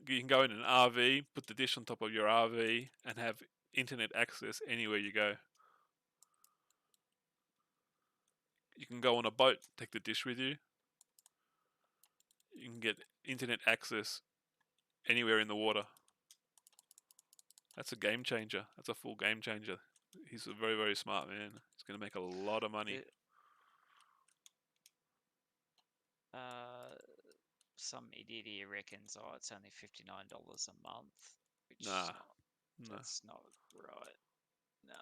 you can go in an RV, put the dish on top of your RV, and have internet access anywhere you go. You can go on a boat, take the dish with you. You can get internet access anywhere in the water. That's a game changer. That's a full game changer. He's a very, very smart man. He's going to make a lot of money.
Some idiot here reckons, oh, it's only $59 a month, which
Nah,
is not. That's not right. No.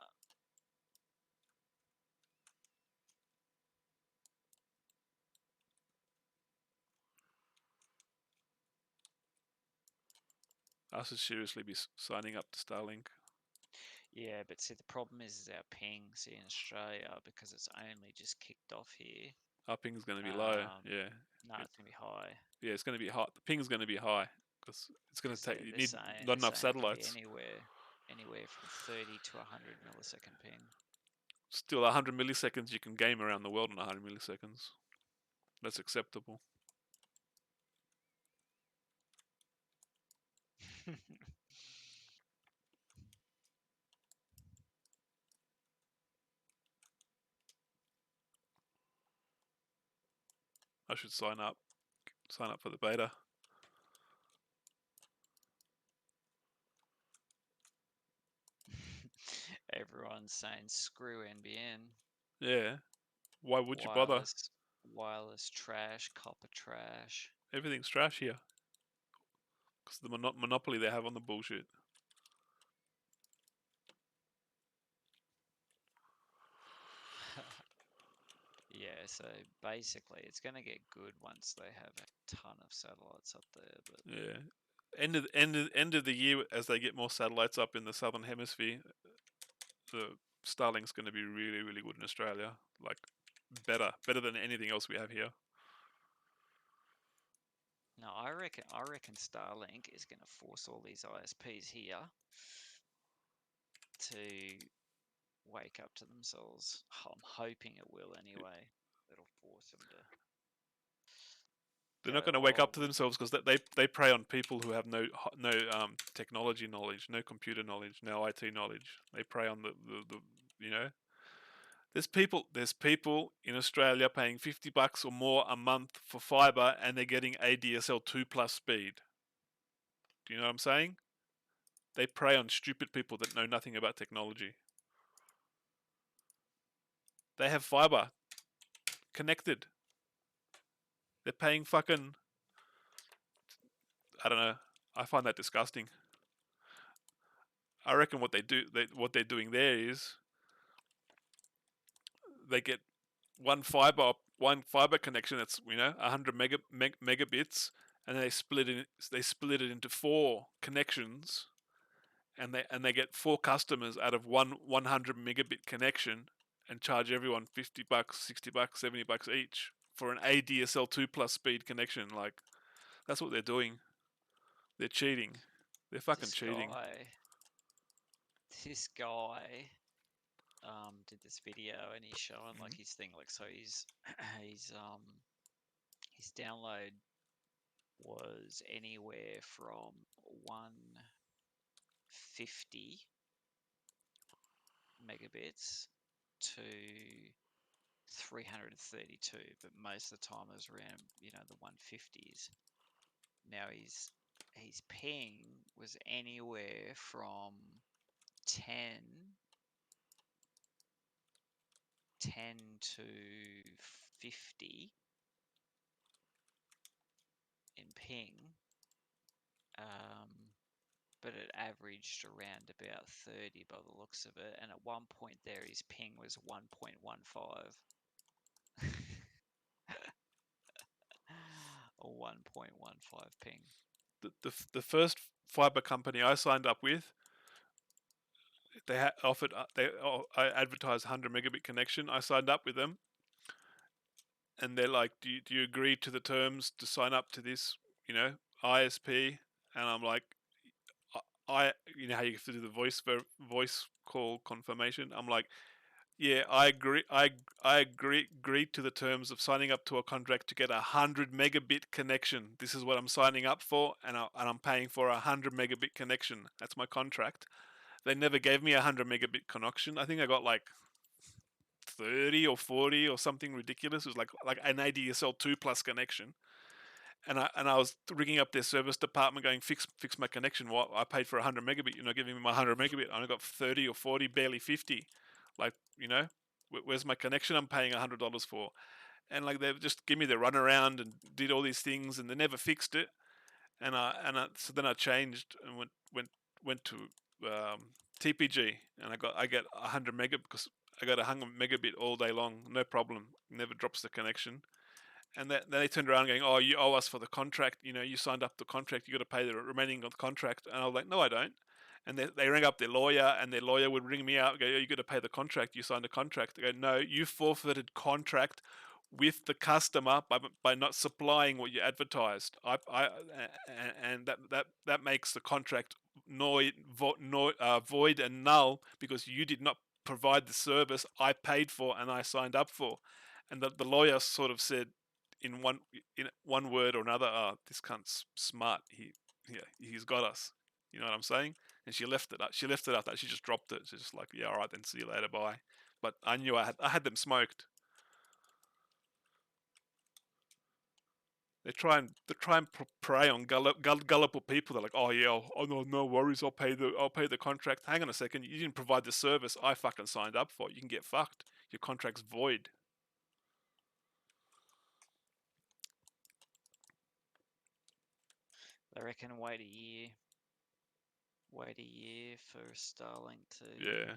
I should seriously be signing up to Starlink.
Yeah, but see, the problem is our ping. See, in Australia, because it's only just kicked off here.
Our ping's going to be low. Yeah.
No, it's gonna be high.
Yeah, it's going to be high. The ping's going to be high because it's going to take. You
They're
need
saying
not enough
it could be
satellites.
anywhere from 30 to 100 millisecond ping.
Still, 100 milliseconds. You can game around the world in 100 milliseconds. That's acceptable. I should sign up. Sign up for the beta.
Everyone's saying screw NBN.
Yeah. Why would you bother?
Wireless trash, copper trash.
Everything's trash here. Because the monopoly they have on the bullshit.
Yeah, so basically it's going to get good once they have a ton of satellites up there. But
Yeah. End of the year, as they get more satellites up in the southern hemisphere, the Starlink's going to be really, really good in Australia. Like better than anything else we have here.
no, I reckon Starlink is going to force all these ISPs here to wake up to themselves. I'm hoping it will anyway. It'll force them to
They're
go,
not going to wake
oh,
up to themselves because they prey on people who have no technology knowledge, no computer knowledge, no IT knowledge. They prey on the you know. There's people in Australia paying $50 or more a month for fiber, and they're getting ADSL 2+ speed. Do you know what I'm saying? They prey on stupid people that know nothing about technology. They have fiber connected. They're paying fucking. I don't know. I find that disgusting. I reckon what they're doing there is they get one fiber connection that's 100 megabits, and they split it into 4 connections, and they get 4 customers out of 100 megabit connection, and charge everyone $50, $60, $70 each for an ADSL 2+ speed connection. Like, that's what they're doing. They're cheating. They're fucking cheating.
This guy did this video and he's showing like his thing, like, so he's his download was anywhere from 150 megabits to 332, but most of the time it was around, the 150s. Now his ping was anywhere from 10 to 50 in ping, but it averaged around about 30 by the looks of it. And at one point there, his ping was 1.15. Or 1.15 ping.
The first fiber company I signed up with, they offered I advertised 100 megabit connection. I signed up with them, and they're like, do you agree to the terms to sign up to this, ISP? And I'm like, how you have to do the voice call confirmation. I'm like, yeah, I agree. I agreed to the terms of signing up to a contract to get 100 megabit connection. This is what I'm signing up for, and I'm paying for 100 megabit connection. That's my contract. They never gave me 100 megabit connection. I think I got like 30 or 40 or something ridiculous. It was like an ADSL2 plus connection. And I was ringing up their service department going, fix my connection. What, I paid for 100 megabit, you're not giving me my 100 megabit. I only got 30 or 40, barely 50. Like, where's my connection I'm paying $100 for? And like, they just give me the runaround and did all these things, and they never fixed it. So then I changed and went to TPG, and I get 100 megabit because I got 100 megabit all day long, no problem, never drops the connection. And then they turned around going, "Oh, you owe us for the contract. You signed up the contract. You got to pay the remaining of the contract." And I was like, "No, I don't." And they rang up their lawyer, and their lawyer would ring me out and go, "Oh, you got to pay the contract. You signed a contract." They go, "No, you forfeited contract with the customer by not supplying what you advertised. And that makes the contract void and null because you did not provide the service I paid for and I signed up for." And the lawyer sort of said, in one word or another, this cunt's smart. He's got us. You know what I'm saying? And she left it up. She left it up. That she just dropped it. She's just like, yeah, all right, then see you later, bye. But I knew I had them smoked. They try and prey on gullible people. They're like, oh yeah, no worries. I'll pay the contract. Hang on a second. You didn't provide the service I fucking signed up for. You can get fucked. Your contract's void.
I reckon wait a year. Wait a year for Starlink to.
Yeah.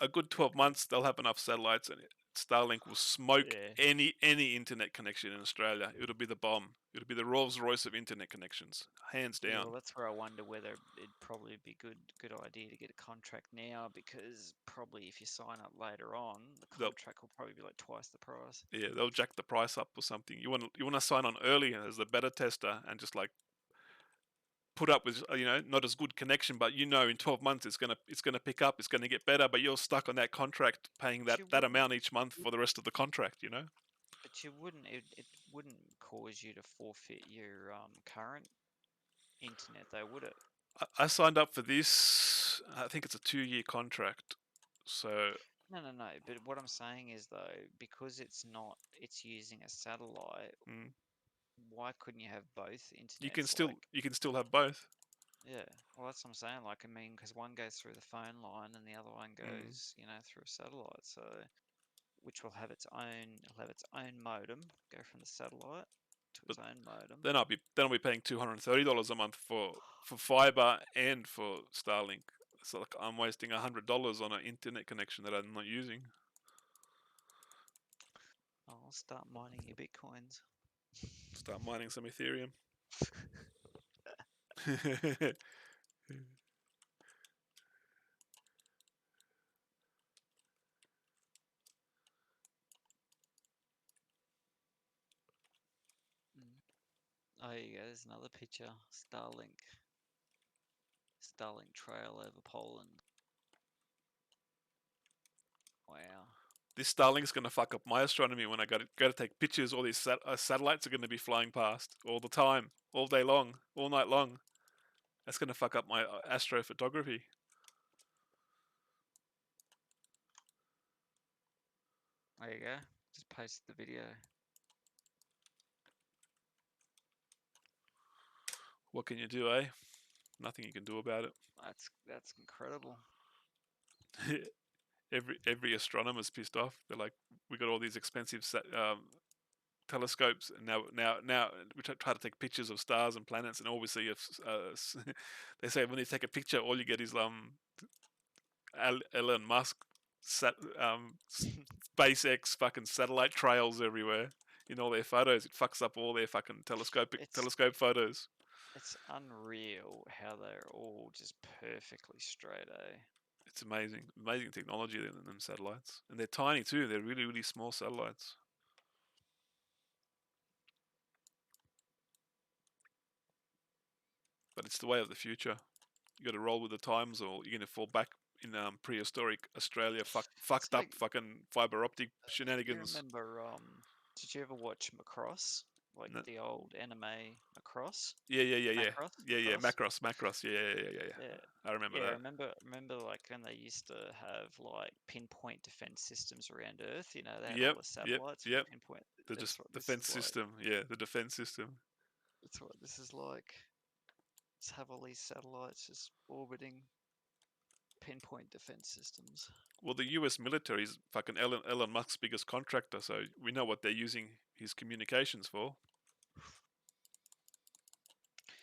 A good 12 months, they'll have enough satellites, and Starlink will smoke
Yeah.
any internet connection in Australia. It'll be the bomb. It'll be the Rolls Royce of internet connections, hands
Yeah, well,
down.
that's where I wonder whether it'd probably be good idea to get a contract now, because probably if you sign up later on, the
They'll
contract will probably be like twice the price.
Yeah, they'll jack the price up or something. You want to sign on early as the beta tester and just like put up with not as good connection, but in 12 months it's gonna pick up, it's gonna get better, but you're stuck on that contract paying
But you
that
wouldn't,
amount each month for the rest of the contract.
it wouldn't cause you to forfeit your current internet though, would it?
I signed up for this. I think it's a 2-year contract. So
No, no, no. But what I'm saying is though, because it's using a satellite,
mm,
why couldn't you have both
you can
internets?
still
Like,
you can still have both.
yeah, well, that's what I'm saying. Like, I mean, because one goes through the phone line and the other one
Mm.
goes, through a satellite. So, which will have its own, it'll have its own modem, go from the satellite to
But
its own modem.
then I'll be paying $230 a month for fiber and for Starlink. So like I'm wasting $100 on an internet connection that I'm not using.
I'll start mining your bitcoins.
Start mining some Ethereum.
Mm. Oh, here you go. There's another picture. Starlink trail over Poland. Wow.
This Starlink's gonna fuck up my astronomy when I gotta take pictures. All these satellites are gonna be flying past all the time, all day long, all night long. That's gonna fuck up my astrophotography.
There you go. Just posted the video.
What can you do, eh? Nothing you can do about it.
That's incredible.
Every astronomer's pissed off. They're like, we got all these expensive telescopes, and now we try to take pictures of stars and planets, and all we see is they say when you take a picture, all you get is Elon Musk, SpaceX fucking satellite trails everywhere in all their photos. It fucks up all their fucking telescope
It's
photos.
it's unreal how they're all just perfectly straight, eh?
It's amazing technology in them satellites, and they're tiny too. They're really small satellites. But it's the way of the future. You got to roll with the times, or you're gonna fall back in prehistoric Australia,
It's
fucked up
like
fucking fiber optic
you
shenanigans.
remember did you ever watch Macross? Like
No,
the old anime Macross?
yeah,
Macross?
yeah.
Macross?
Macross, yeah.
Yeah.
I remember
Yeah,
that.
remember like when they used to have like pinpoint defense systems around Earth, they had all
Yep,
the satellites for
yep.
pinpoint.
The
That's what this
defense
is like.
system, yeah, the defense system.
That's what this is like. Just have all these satellites just orbiting pinpoint defense systems.
Well, the U.S. military is fucking Elon Musk's biggest contractor, so we know what they're using his communications for.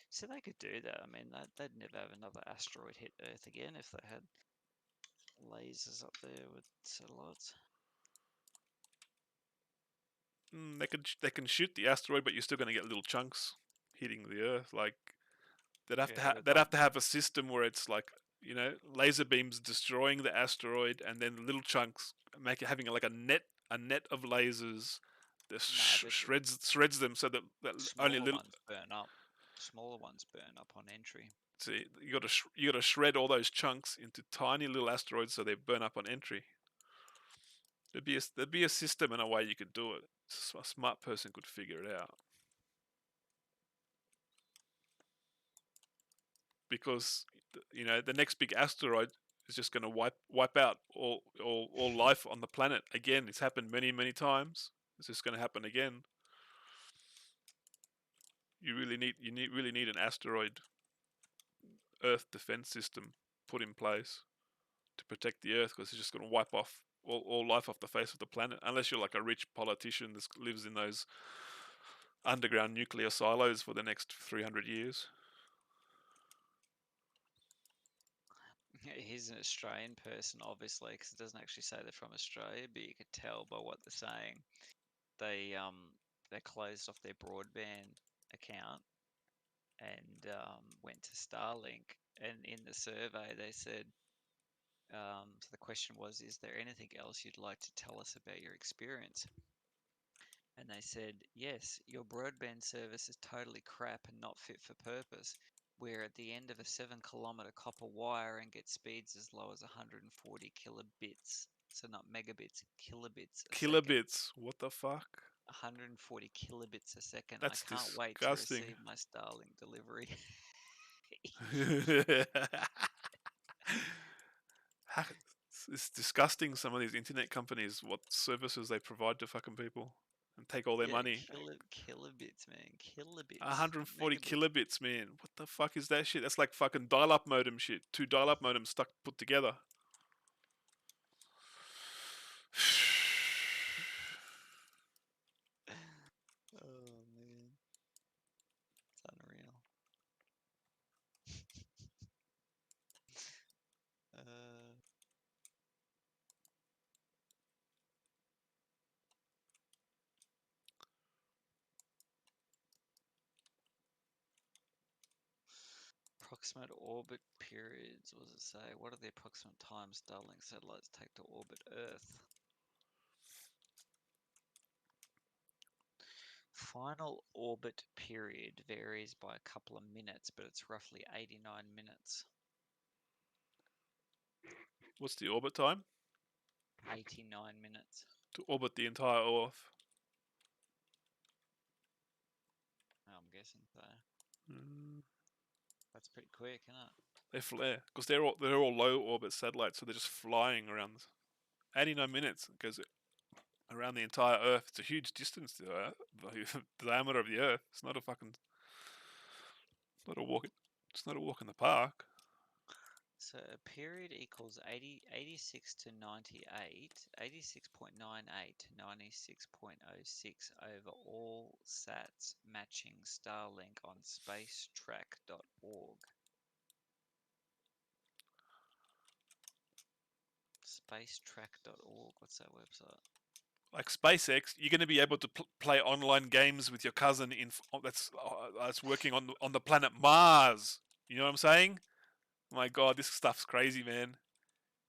So they could do that. I mean, they'd never have another asteroid hit Earth again if they had lasers up there with satellites.
They can shoot the asteroid, but you're still going to get little chunks hitting the Earth. Like
Yeah, but
they'd have to have a system where it's like laser beams destroying the asteroid, and then little chunks make it having like a net of lasers that
no, but
shreds them so that only
smaller
little.
ones burn up. Smaller ones burn up on entry.
See, you got to shred all those chunks into tiny little asteroids so they burn up on entry. There'd be a system and a way you could do it. A smart person could figure it out. Because the next big asteroid is just going to wipe out all life on the planet again. It's happened many times. It's just going to happen again. Really need an asteroid Earth defense system put in place to protect the Earth, because it's just going to wipe off all life off the face of the planet, unless you're like a rich politician that lives in those underground nuclear silos for the next 300 years.
He's an Australian person, obviously, because it doesn't actually say they're from Australia, but you could tell by what they're saying. They closed off their broadband account and went to Starlink. And in the survey, they said, so the question was, is there anything else you'd like to tell us about your experience? And they said, yes, your broadband service is totally crap and not fit for purpose. We're at the end of a 7 kilometer copper wire and get speeds as low as 140 kilobits. So not megabits, kilobits a second.
Kilobits. What the fuck?
140 kilobits a second. I
That's
can't wait to
disgusting.
receive my Starlink delivery.
It's disgusting. Some of these internet companies, what services they provide to fucking people, and take all their
Yeah,
money.
kilobits, man. Kilobits, not
140
megabits.
kilobits, man. What the fuck is that shit? That's like fucking dial-up modem shit. Two dial-up modems put together.
Oh man, it's unreal. Uh, Approximate orbit periods. What does it say? What are the approximate times Starlink satellites take to orbit Earth? Final orbit period varies by a couple of minutes, but it's roughly 89 minutes.
What's the orbit time?
89 minutes.
To orbit the entire Earth.
I'm guessing so.
Mm,
That's pretty quick, isn't it?
they flare because they're all low orbit satellites, so they're just flying around. 89 minutes it goes around the entire Earth. It's a huge distance to the diameter of the Earth. It's not a fucking Not a walk. It's not a walk in the park.
So a period equals 86 to 98, 86.98 to 96.06 over all sats matching Starlink on spacetrack.org. Spacetrack.org, what's that website?
Like SpaceX, you're going to be able to play online games with your cousin that's working on the planet Mars. You know what I'm saying? My God, this stuff's crazy, man.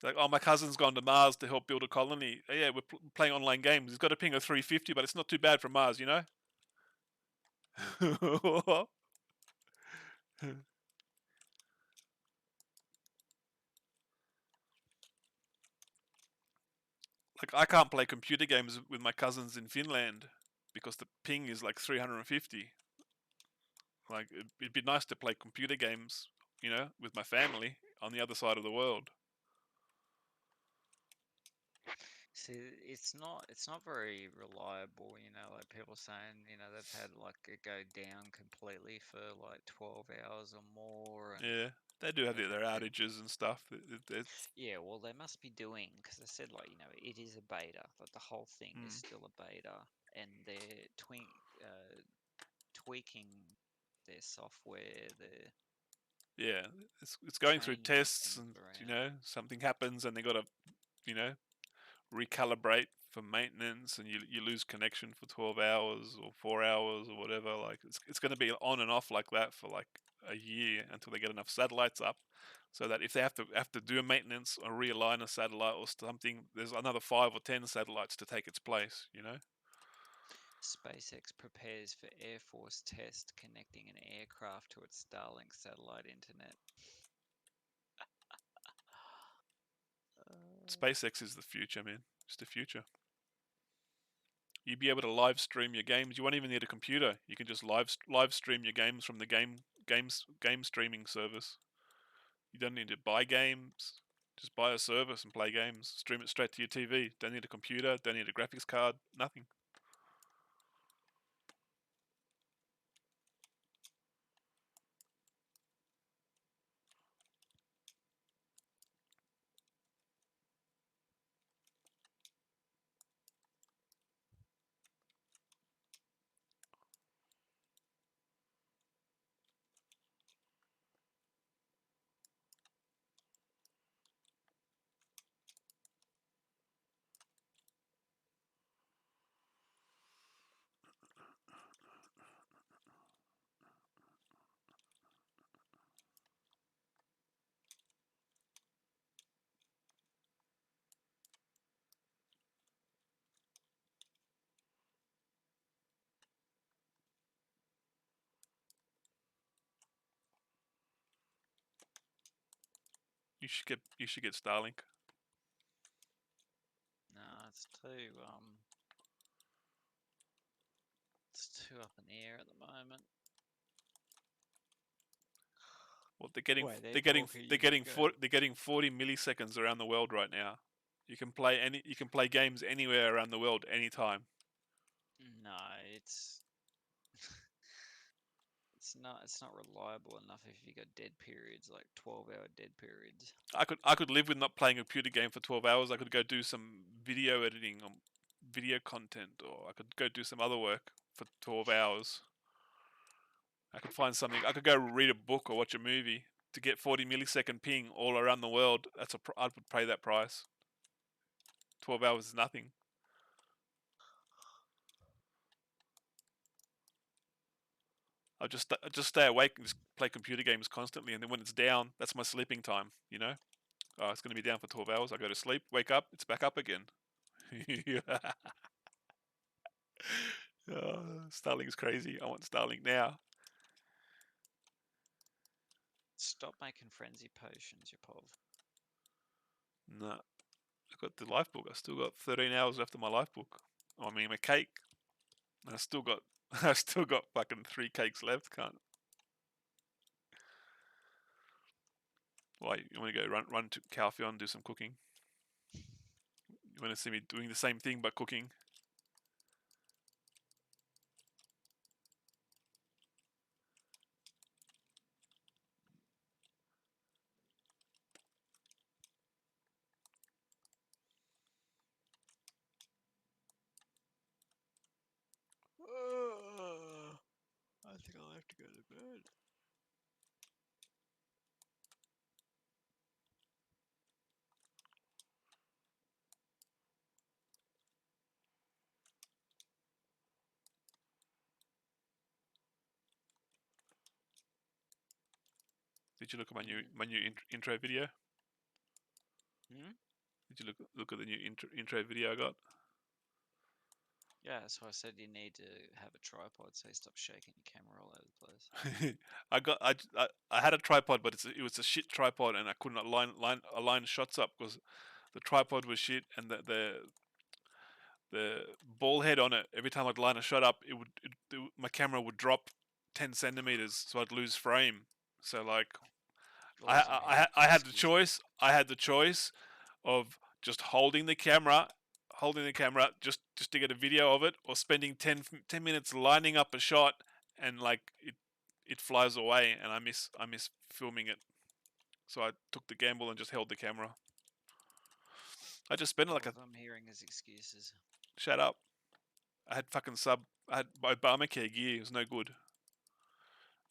Like, oh, my cousin's gone to Mars to help build a colony. Oh, yeah, we're playing online games. He's got a ping of 350, but it's not too bad for Mars, you know? Like, I can't play computer games with my cousins in Finland because the ping is like 350. Like, it'd be nice to play computer games, you know, with my family on the other side of the world.
See, it's not very reliable, like people saying, they've had like it go down completely for like 12 hours or more, and
Yeah, they do have
then
their outages and stuff.
yeah, well, they must be doing, because they said, like, it is a beta, like the whole thing is
mm,
still a beta, and they're tweaking their software, they're
yeah, it's going through
changing
tests,
things
and
around.
something happens, and they got to you know recalibrate for maintenance, and you lose connection for 12 hours or 4 hours or whatever. Like, it's going to be on and off like that for like a year until they get enough satellites up, so that if they have to do a maintenance or realign a satellite or something, there's another 5 or 10 satellites to take its place.
SpaceX prepares for Air Force test connecting an aircraft to its Starlink satellite internet. Uh,
SpaceX is the future, man. It's the future. You'd be able to live stream your games. You won't even need a computer. You can just live stream your games from the game streaming service. You don't need to buy games. Just buy a service and play games. Stream it straight to your TV. Don't need a computer. Don't need a graphics card. Nothing. You should get Starlink.
no, it's too up in the air at the moment.
Well, they're getting
Wait, they're
they're getting
talking.
they're
You
getting
go.
40 milliseconds around the world right now. You can play games anywhere around the world anytime.
No, it's it's not reliable enough if you got dead periods, like 12-hour dead periods.
I could live with not playing a computer game for 12 hours. I could go do some video editing or video content, or I could go do some other work for 12 hours. I could find something. I could go read a book or watch a movie to get 40 millisecond ping all around the world. I would pay that price. 12 hours is nothing. I'll just stay awake and just play computer games constantly, and then when it's down, that's my sleeping time. Oh, it's going to be down for 12 hours. I go to sleep, wake up, it's back up again. Starlink's crazy. I want Starlink now.
Stop making frenzy potions, you pov.
No, I got the life book. I still got 13 hours left of my life book. I mean, my cake. I still got, I still got fucking 3 cakes left. Can't. Why? You want to go run to Calphion, do some cooking? You want to see me doing the same thing but cooking?
have to go to bed.
Did you look at my new intro video?
Hmm?
Did you look at the new intro video I got?
Yeah, that's why I said you need to have a tripod so you stop shaking your camera all over the place.
I had a tripod, but it was a shit tripod, and I couldn't align shots up because the tripod was shit, and the ball head on it. Every time I'd line a shot up, my camera would drop 10 centimeters, so I'd lose frame. So like,
All them
I had the
excuses.
choice. I had the choice of just holding the camera just to get a video of it, or spending 10 minutes lining up a shot, and like it flies away, and I miss filming it. So I took the gamble and just held the camera. I just spent
All
like a
of them hearing is excuses.
shut up. I had Obamacare gear. It was no good.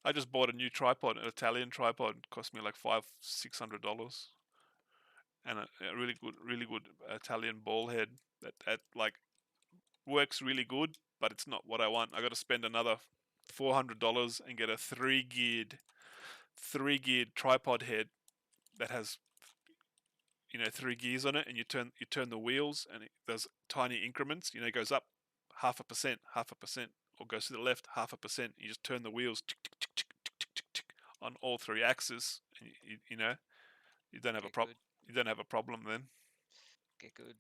I just bought a new tripod, an Italian tripod. It cost me like $500-600, and a really good Italian ball head that like works really good, but it's not what I want. I got to spend another $400 and get a three geared tripod head that has 3 gears on it, and you turn the wheels, and it does tiny increments. It goes up 0.5%, or goes to the left 0.5%. You just turn the wheels tick, tick, tick, tick, tick, tick, tick, tick, on all three axes, and you don't have a
Get good.
you don't have a problem then.
Get good.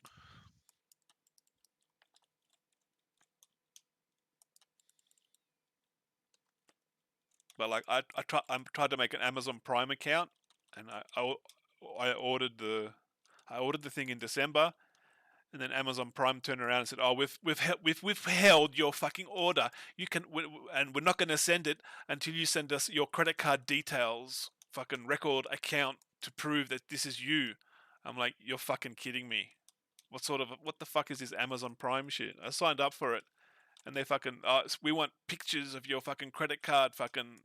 But like I tried to make an Amazon Prime account, and I ordered the thing in December, and then Amazon Prime turned around and said, "Oh, we've withheld your fucking order. And we're not going to send it until you send us your credit card details, fucking record account to prove that this is you." I'm like, "You're fucking kidding me. What the fuck is this Amazon Prime shit?" I signed up for it, and they fucking, we want pictures of your fucking credit card, fucking,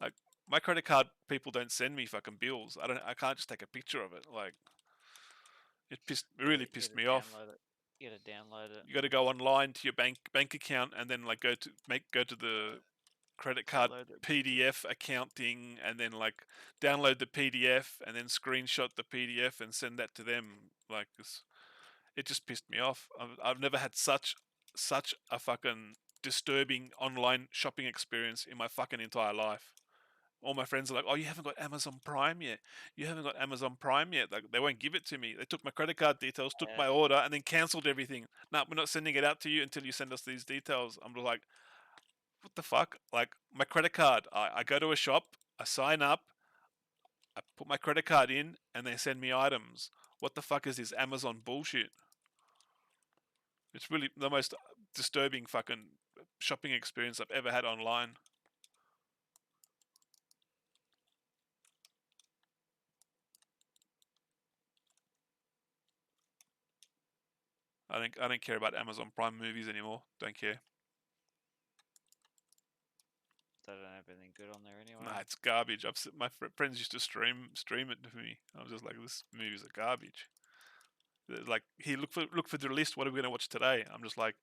like, my credit card people don't send me fucking bills. I can't just take a picture of it. Like, it really
You
pissed
gotta
me off.
download it. You gotta download it
You got to
and
go online to your bank account, and then like go to the credit card
download it.
PDF account thing, and then like download the PDF, and then screenshot the PDF and send that to them. Like, it just pissed me off. I've never had such a fucking disturbing online shopping experience in my fucking entire life. All my friends are like, "Oh, you haven't got Amazon Prime yet. You haven't got Amazon Prime yet." Like, they won't give it to me. They took my credit card details, took
Yeah,
my order, and then cancelled everything. No, we're not sending it out to you until you send us these details. I'm just like, what the fuck? Like, my credit card. I go to a shop, I sign up, I put my credit card in, and they send me items. What the fuck is this Amazon bullshit? It's really the most disturbing fucking shopping experience I've ever had online. I don't care about Amazon Prime movies anymore. Don't care.
they don't have anything good on there anyway.
Nah, it's garbage. My friends used to stream it to me. I was just like, this movies are garbage. They're like, here, look for the list. What are we gonna watch today? I'm just like,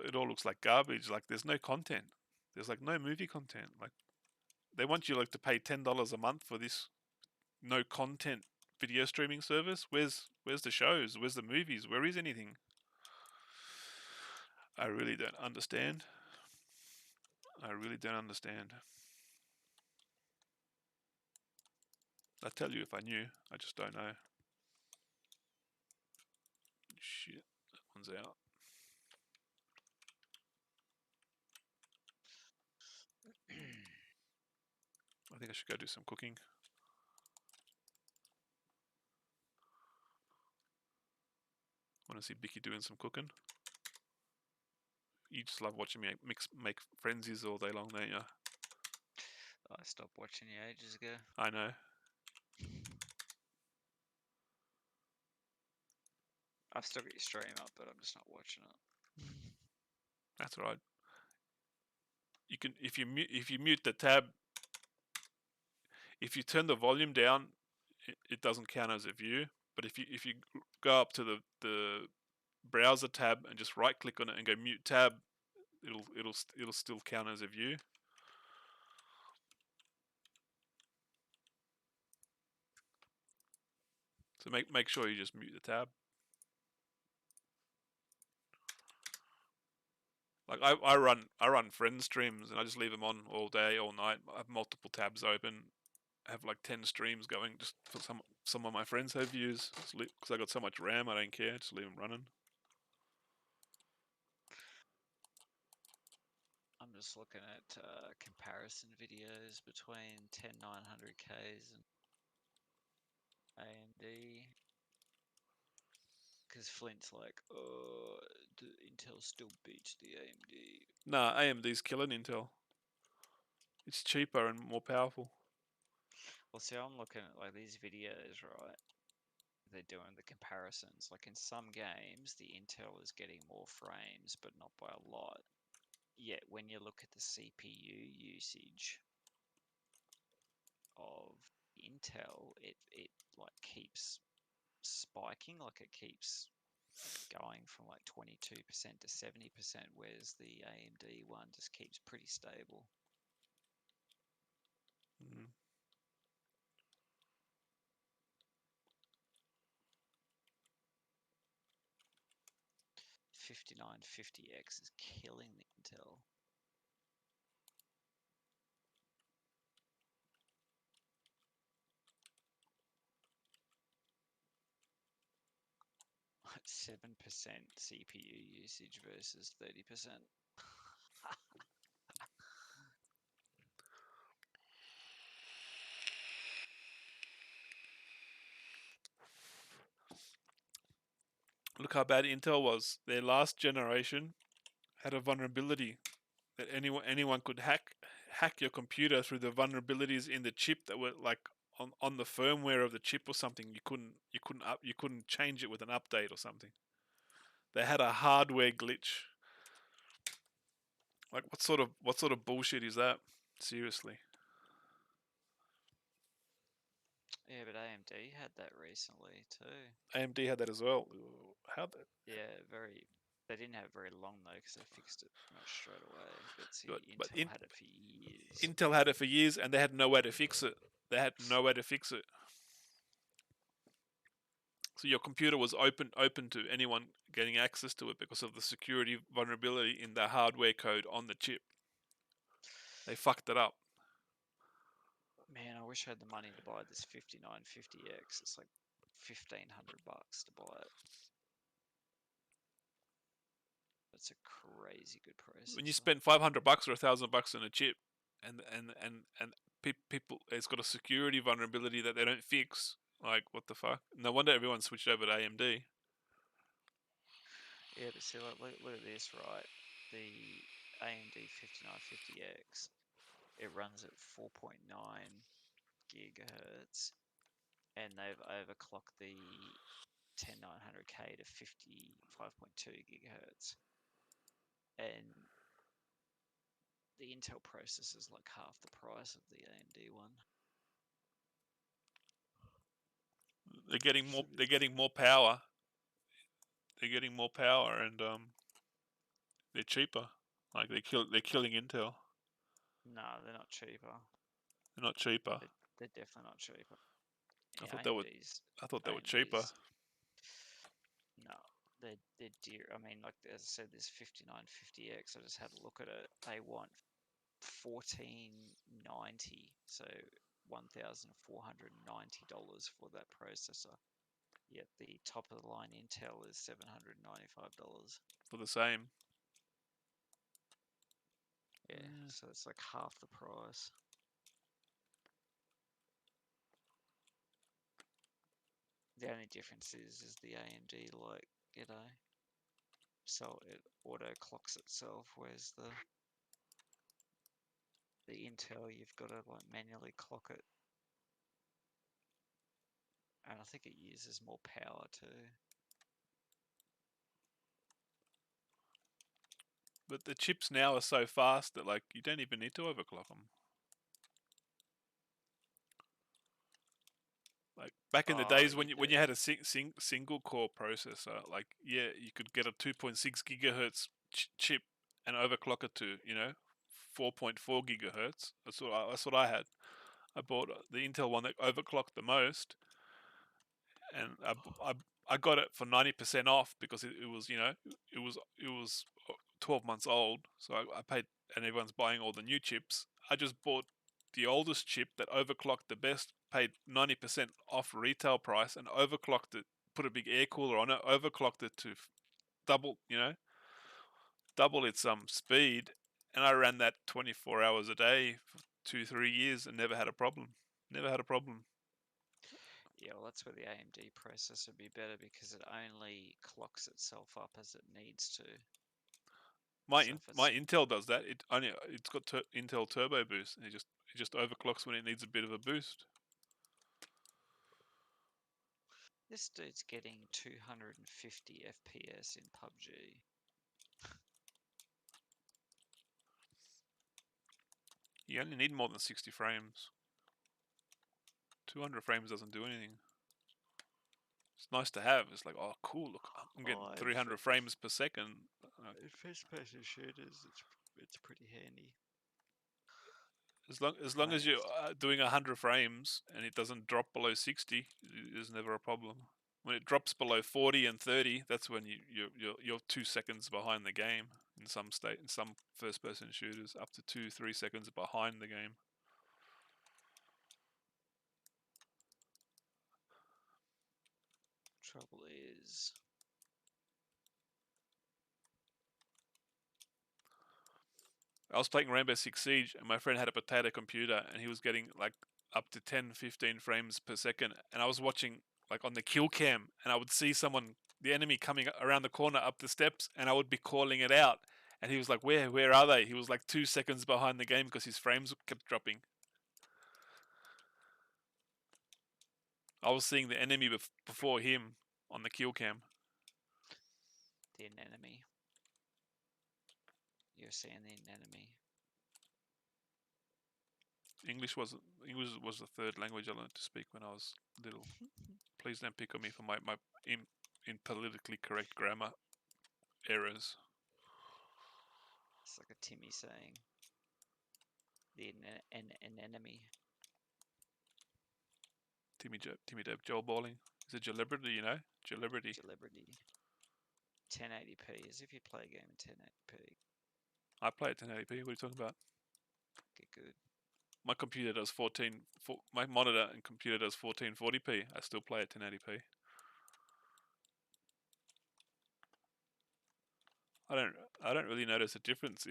it all looks like garbage. Like, there's no content. There's like no movie content. Like, they want you like to pay $10 a month for this no content video streaming service. Where's the shows? Where's the movies? Where is anything? I really don't understand. I really don't understand. I'd tell you if I knew. I just don't know. Shit, that one's out. I think I should go do some cooking. Want to see Bicky doing some cooking? You just love watching me make frenzies all day long, don't you?
I stopped watching you ages ago.
I know.
I've still got your stream up, but I'm just not watching it.
That's right. you can if you mute the tab, if you turn the volume down, it doesn't count as a view. But if you go up to the browser tab and just right click on it and go mute tab, it'll still count as a view. So make sure you just mute the tab. Like I run friend streams and I just leave them on all day, all night. I have multiple tabs open. I have like 10 streams going just for some of my friends have views because I got so much RAM. I don't care. Just leave them running.
I'm just looking at comparison videos between 10900Ks and AMD. Because Flint's like, oh, the Intel still beats the AMD.
Nah, AMD's killing Intel. It's cheaper and more powerful.
Well, see, I'm looking at like these videos, right? They're doing the comparisons. Like in some games, the Intel is getting more frames, but not by a lot. Yet when you look at the CPU usage of Intel, it like keeps spiking, like it keeps going from like 22% to 70%, whereas the AMD one just keeps pretty stable.
Mm.
5950X is killing the Intel. At 7% CPU usage versus 30%.
Look how bad Intel was. Their last generation had a vulnerability that anyone could hack your computer through the vulnerabilities in the chip that were like on the firmware of the chip or something. You couldn't change it with an update or something. They had a hardware glitch. Like what sort of bullshit is that? Seriously.
Yeah, but AMD had that recently too.
AMD had that as well. How that?
Yeah, they didn't have it very long though because they fixed it pretty much straight away. But see,
But
Intel had it for years.
Intel had it for years and they had no way to fix it. They had no way to fix it. So your computer was open to anyone getting access to it because of the security vulnerability in the hardware code on the chip. They fucked it up.
Man, I wish I had the money to buy this 5950X. It's like $1,500 to buy it. It's a crazy good
When you
processor.
spend $500 or $1,000 on a chip, and people, it's got a security vulnerability that they don't fix. Like what the fuck? No wonder everyone switched over to AMD.
Yeah, but see, look at this, right? The AMD 5950X, it runs at 4.9 gigahertz, and they've overclocked the 10900K to 55.2 gigahertz. And the Intel processor is like half the price of the AMD one.
They're getting more.
So
They're getting more power. They're getting more power, and they're cheaper. Like they're killing Intel.
no, they're not cheaper.
They're not cheaper.
They're definitely not cheaper.
I
Yeah,
thought they were. I thought they were cheaper.
AMD's no, they're dear. I mean, like as I said, this 5950X. I just had a look at it. They want 1490, so $1,490 for that processor. Yet the top of the line Intel is $795.
For the same.
Yeah, so it's like half the price. The only difference is the AMD, like, so it auto clocks itself, whereas the Intel you've got to like manually clock it, and I think it uses more power too.
But the chips now are so fast that like you don't even need to overclock them. Like back in the
Oh,
days
you
when
do.
you had a single core processor, like yeah, you could get a 2.6 gigahertz chip and overclock it to 4.4 gigahertz. That's what I had. I bought the Intel one that overclocked the most, and I got it for 90% off because it was it was 12 months old. So I paid, and everyone's buying all the new chips. I just bought the oldest chip that overclocked the best, paid 90% off retail price, and overclocked it. Put a big air cooler on it, overclocked it to double, double its speed, and I ran that 24 hours a day for 2 3 years and never had a problem. Never had a problem.
Yeah, well, that's where the AMD processor would be better because it only clocks itself up as it needs to. So if
My
it's
Intel does that. It's got Intel Turbo Boost. And it just overclocks when it needs a bit of a boost.
this dude's getting 250 FPS in PUBG.
You only need more than 60 frames. 200 frames doesn't do anything. It's nice to have. It's like, oh, cool. Look, I'm getting
Oh,
300 frames per second.
in first-person shooters, it's pretty handy.
As long as
Playing
you're doing 100 frames and it doesn't drop below 60, there's never a problem. When it drops below 40 and 30, that's when you're 2 seconds behind the game in some first person shooters, up to 2 3 seconds behind the game.
trouble is,
I was playing Rainbow Six Siege, and my friend had a potato computer, and he was getting like up to 10, 15 frames per second. And I was watching like on the kill cam, and I would see the enemy coming around the corner up the steps, and I would be calling it out. And he was like, Where are they?" He was like 2 seconds behind the game because his frames kept dropping. I was seeing the enemy before him on the kill cam.
the enemy. You're seeing the enemy.
English was the third language I learned to speak when I was little. Please don't pick on me for my in politically correct grammar errors.
It's like a Timmy saying. An enemy.
Timmy Dave Joel Bowling. Is it Celebrity, Celebrity.
Celebrity. 1080p, as if you play a game in 1080p.
I play at 1080p. What are you talking about?
Get good.
My computer does my monitor and computer does 1440p. I still play at 1080p. I don't I don't really notice a difference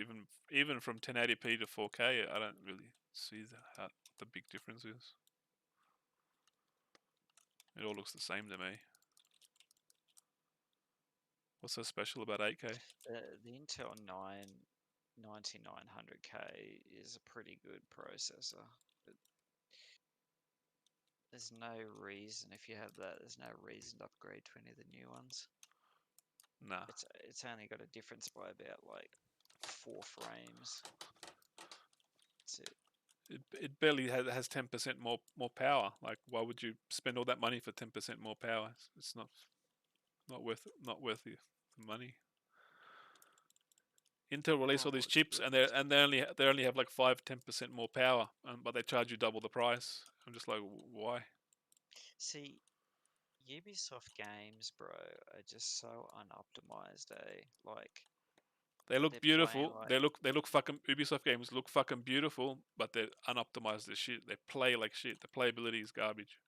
even from 1080p to 4K. I don't really see how the big difference is. It all looks the same to me. What's so special about 8K?
The Intel 9900K is a pretty good processor. But there's no reason, if you have that, there's no reason to upgrade to any of the new ones.
Nah.
It's only got a difference by about like 4 frames. That's it.
It barely has 10% more power. Like, why would you spend all that money for 10% more power? It's not worth the money. Intel release all
Oh,
these
it's
chips, and they only have like 5-10% more power, but they charge you double the price. I'm just like, why?
See, Ubisoft games, bro, are just so unoptimized, eh? Like
They look
they're playing
beautiful.
like
They look fucking Ubisoft games look fucking beautiful, but they're unoptimized as shit. They play like shit. The playability is garbage.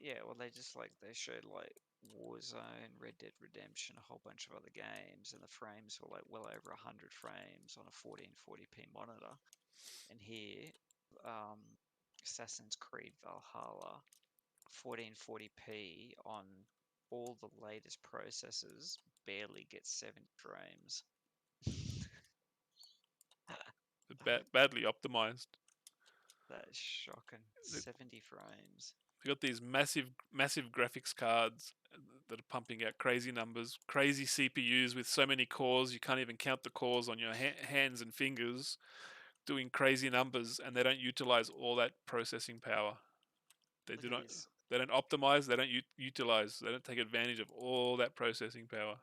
yeah, well they just like they showed like Warzone, Red Dead Redemption, a whole bunch of other games, and the frames were like well over 100 frames on a 1440p monitor. And here, um, Assassin's Creed Valhalla, 1440p on all the latest processors barely gets 70 frames.
They're badly optimized.
That is shocking.
The,
70 frames.
They got these massive graphics cards that are pumping out crazy numbers, crazy CPUs with so many cores you can't even count the cores on your hands and fingers, doing crazy numbers, and they don't utilize all that processing power. They
Look
do
at
not.
this.
They don't optimize. They don't utilize. They don't take advantage of all that processing power.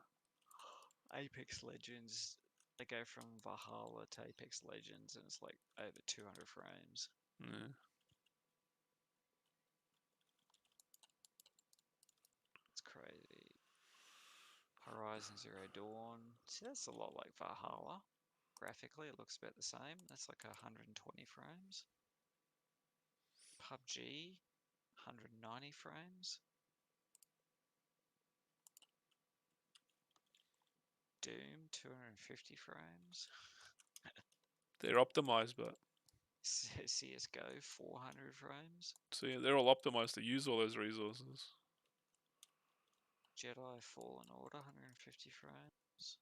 Apex Legends. They go from Valhalla to Apex Legends, and it's like over 200 frames.
Yeah.
It's crazy. Horizon Zero Dawn. See, that's a lot like Valhalla. Graphically, it looks about the same. That's like 120 frames. PUBG, 190 frames. Doom, 250 frames.
They're optimized, but
CSGO, 400 frames.
see, they're all optimized to use all those resources.
Jedi Fallen Order, 150 frames.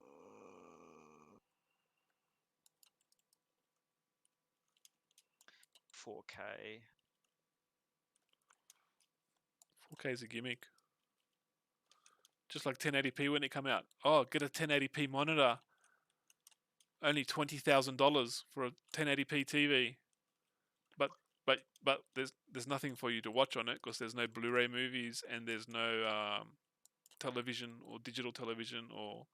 Uh, 4K.
4K is a gimmick. Just like 1080p when it come out. Oh, get a 1080p monitor. Only $20,000 for a 1080p TV. But there's nothing for you to watch on it because there's no Blu-ray movies and there's no television or digital television or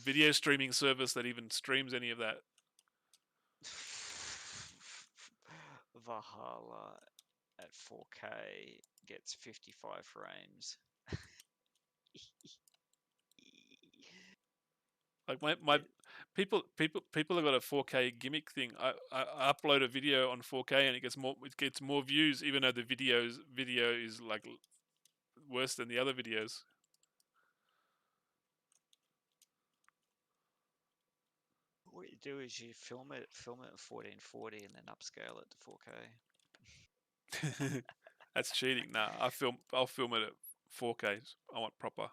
video streaming service that even streams any of that.
Valhalla at 4K gets 55 frames.
Like my people have got a 4K gimmick thing. I upload a video on 4K and it gets more views even though the video is like worse than the other videos.
What you do is you film it at 1440 and then upscale it to 4K.
That's cheating. Nah, I'll film it at 4K. I want proper.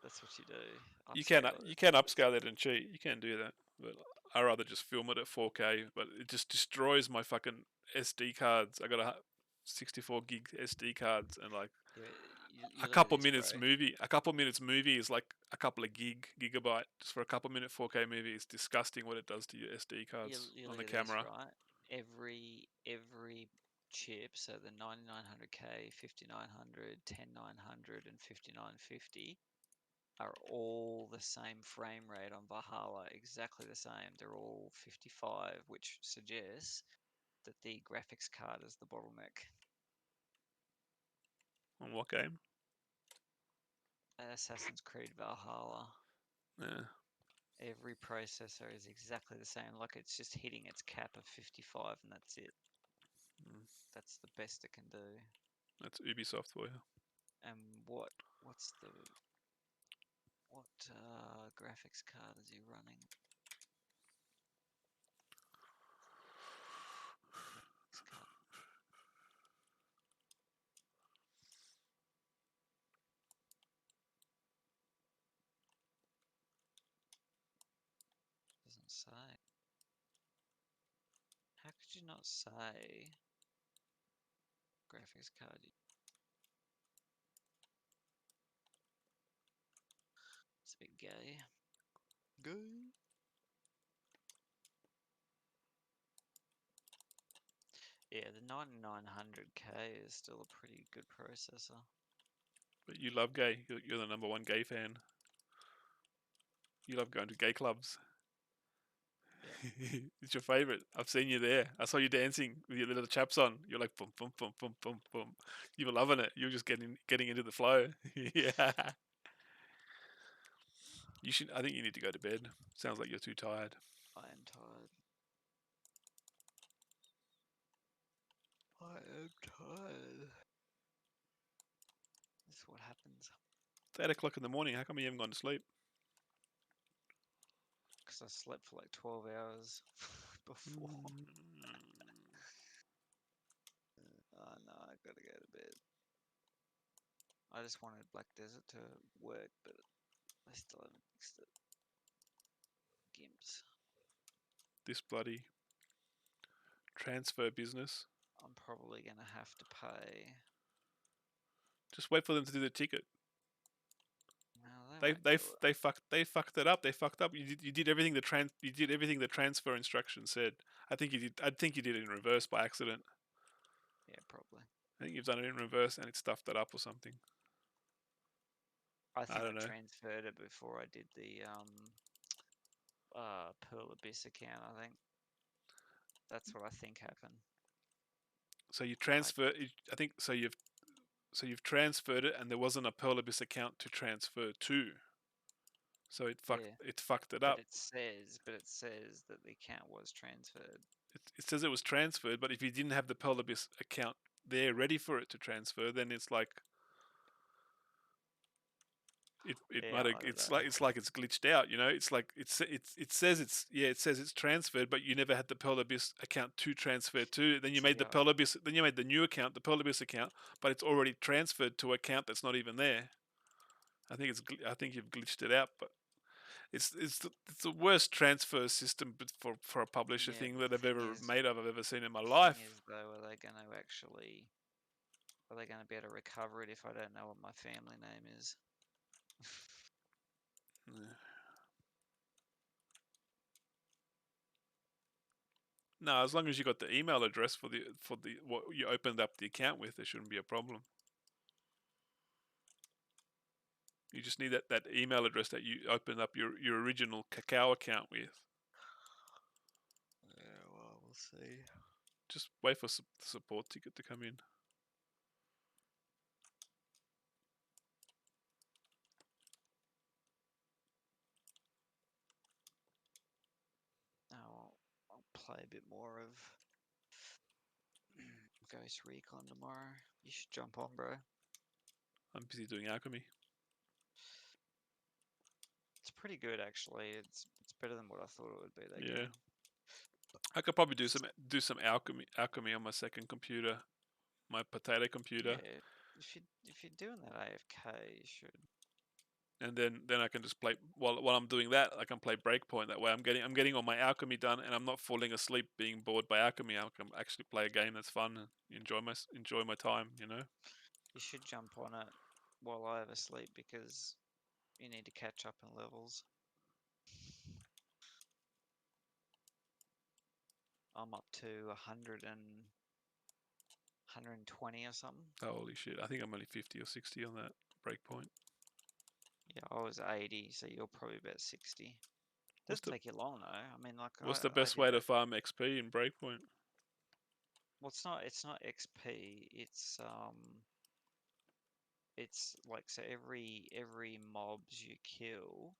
That's what you do.
You can
Upscale it.
you can upscale that and cheat. You can do that, but I rather just film it at 4K. But it just destroys my fucking SD cards. I got a 64 gig SD cards and like
Yeah,
a
you look at
couple
this, bro.
minutes movie. A couple minutes movie is like a couple of gigabyte just for a couple minute 4K movie. It's disgusting what it does to your SD cards
You
on
look
the
at this,
camera.
right? Every chip, so the 9900K, 5900, 10900, and 5950 are all the same frame rate on Valhalla, exactly the same. They're all 55, which suggests that the graphics card is the bottleneck.
On what game?
Assassin's Creed Valhalla.
Yeah,
Every processor is exactly the same. Like it's just hitting its cap of 55, and that's it.
mm,
That's the best it can do.
that's Ubisoft for you.
And what's the what graphics card is he running? Graphics card doesn't say. How could you not say graphics card? It's a bit gay. Gay. Yeah, the 9900K is still a pretty good processor.
But you love gay. You're the number one gay fan. You love going to gay clubs.
Yeah.
It's your favorite. I've seen you there. I saw you dancing with your little chaps on. You're like boom, boom, boom, boom, boom, boom. You were loving it. You were just getting into the flow. Yeah. You should. I think you need to go to bed. Sounds like you're too tired.
I am tired. I am tired. That's what happens.
It's 8 o'clock in the morning. How come you haven't gone to sleep?
Because I slept for like 12 hours before. Oh no, I gotta go to bed. I just wanted Black Desert to work, but They still haven't fixed it. Gimps.
This bloody transfer business.
I'm probably gonna have to pay.
Just wait for them to do the ticket.
No, they
They
won't
they
do
f-
it.
they fucked it up. They fucked up. You did everything the transfer instruction said. I think you did it in reverse by accident.
Yeah, probably.
I think you've done it in reverse and it stuffed it up or something.
I
I
think I
don't know.
transferred it before I did the Pearl Abyss account. I think that's what I think happened.
So you
Like,
transfer. I think so. You've transferred it, and there wasn't a Pearl Abyss account to transfer to. So
yeah,
it fucked it
but
up.
it says that the account was transferred.
It says it was transferred, but if you didn't have the Pearl Abyss account there ready for it to transfer, then it's like it
Yeah,
might have,
I don't know.
it's like it's glitched out. You know, it's like it says it says it's transferred, but you never had the Pearl Abyss account to transfer to. Then you made
See,
the Pearl Abyss, then you made the new account, the Pearl Abyss account, but it's already transferred to an account that's not even there. I think you've glitched it out, but it's the worst transfer system for a publisher
yeah,
thing
but
that
the
I've
thing
ever
is,
made I've ever seen in my
the thing
life.
is though, are they going to be able to recover it if I don't know what my family name is?
No, as long as you got the email address for the what you opened up the account with, there shouldn't be a problem. You just need that email address that you opened up your original Kakao account with.
Yeah, well, we'll see.
Just wait for the support ticket to come in.
Now I'll play a bit more of Ghost Recon tomorrow. You should jump on, bro.
I'm busy doing alchemy.
It's pretty good actually. It's better than what I thought it would be. That
Yeah,
game.
I could probably
Just
do some alchemy on my second computer, my potato computer,
yeah. If you're doing that AFK, you should.
and then I can just play while I'm doing that. I can play Breakpoint. That way, I'm getting all my alchemy done, and I'm not falling asleep being bored by alchemy. I can actually play a game that's fun and enjoy my time. You know.
You should jump on it while I oversleep because you need to catch up in levels. I'm up to 120 or something.
Holy shit! I think I'm only 50 or 60 on that Breakpoint.
Yeah, I was 80, so you're probably about 60.
What's
Doesn't
the
take you long though. I mean, like
What's the
I
best
did
way to
it.
farm XP in Breakpoint?
Well, it's not XP. It's like so every mobs you kill,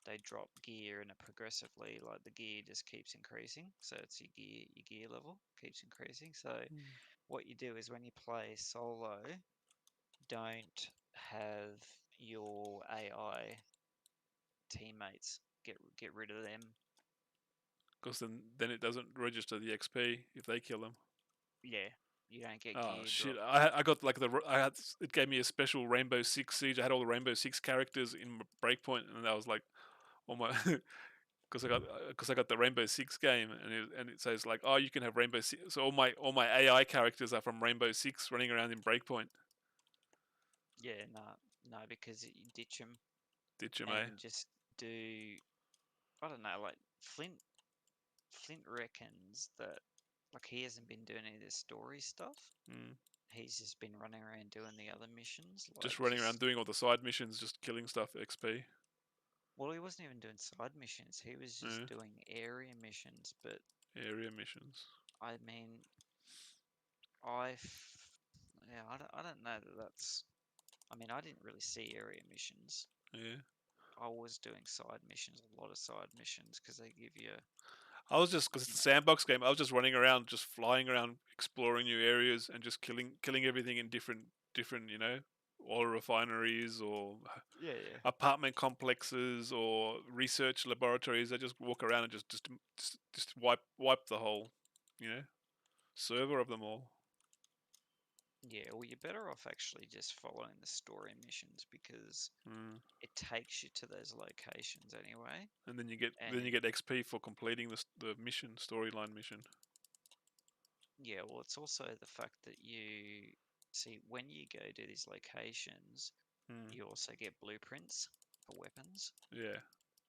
they drop gear and it progressively like the gear just keeps increasing. So it's your gear level keeps increasing. So
Hmm.
what you do is when you play solo, don't have your AI teammates get rid of them.
Because then it doesn't register the XP if they kill them.
Yeah, you don't get
Oh
gear
shit!
drop.
I got like it gave me a special Rainbow Six Siege. I had all the Rainbow Six characters in Breakpoint, and I was like, oh my, because I got the Rainbow Six game, and it says like, oh, you can have Rainbow Six. So all my AI characters are from Rainbow Six running around in Breakpoint.
Yeah, no, no, because you ditch them
Did you, mate?
and just do I don't know, like Flint reckons that like he hasn't been doing any of this story stuff.
Mm.
He's just been running around doing the other missions, like
Just running around
just
doing all the side missions, just killing stuff for XP.
well, he wasn't even doing side missions. He was just
Yeah.
doing area missions. But
Area missions.
I mean, I yeah, I don't know that that's. I mean, I didn't really see area missions.
Yeah.
I was doing side missions, a lot of side missions, because they give you,
I was just because
you
it's a
know,
sandbox game. I was just running around, just flying around, exploring new areas, and just killing everything in different oil refineries or
yeah, yeah,
apartment complexes or research laboratories. I just walk around and just wipe the whole you know server of them all.
Yeah, well, you're better off actually just following the story missions because
Mm.
it takes you to those locations anyway.
And then
And
you get XP for completing the mission storyline mission.
yeah, well, it's also the fact that you see when you go to these locations,
Mm.
you also get blueprints for weapons,
Yeah,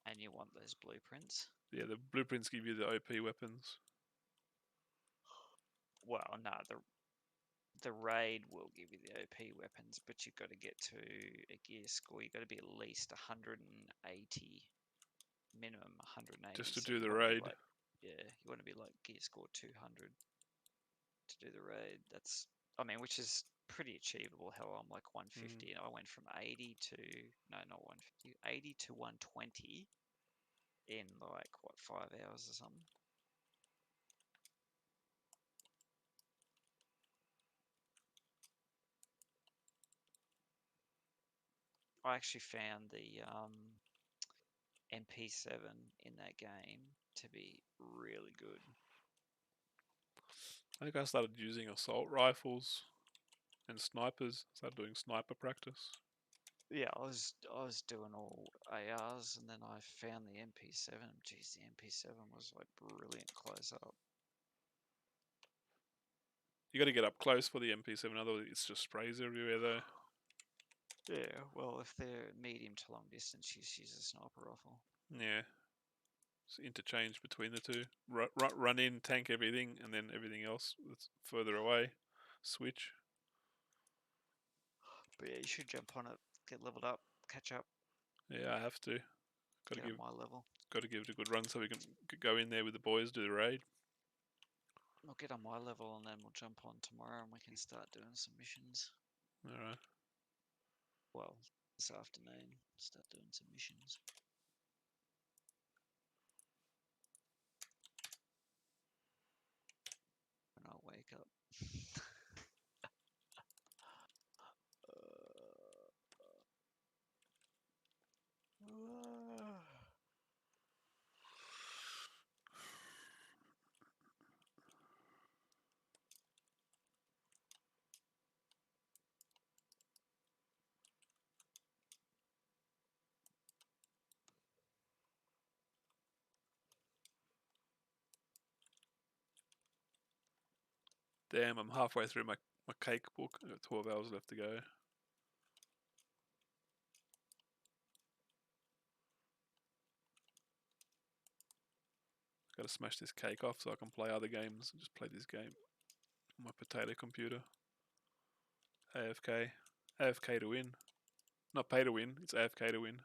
and you want those blueprints.
yeah. The blueprints give you the OP weapons.
Well, no, the raid will give you the OP weapons, but you've got to get to a gear score. You've got to be at least 180, minimum 180.
Just to
So
do
you
the
want to be
raid.
like, yeah, you want to be like gear score 200 to do the raid. That's, I mean, which is pretty achievable. Hell, I'm like
Mm.
150, and I went from 80 to, no, not 150, 80 to 120 in like, what, 5 hours or something. I actually found the MP7 in that game to be really good.
I think I started using assault rifles and snipers. Started doing sniper practice.
Yeah, I was doing all ARs, and then I found the MP7. Geez, the MP7 was like brilliant close up.
You got to get up close for the MP7. Otherwise, it just sprays everywhere though.
Yeah, well, if they're medium to long distance, use a sniper rifle.
Yeah, it's interchange between the two. Run in, tank everything, and then everything else that's further away. Switch.
But yeah, you should jump on it, get leveled up, catch up,
Yeah, I have to. Got to
get up
give
my level.
got to give it a good run so we can go in there with the boys, do the raid.
I'll get on my level, and then we'll jump on tomorrow, and we can start doing some missions.
All right.
Well, this afternoon, start doing some missions. When I wake up.
Damn, I'm halfway through my cake book. I've got 12 hours left to go. Got to smash this cake off so I can play other games and just play this game on my potato computer. AFK. AFK to win. Not pay to win, it's AFK to win.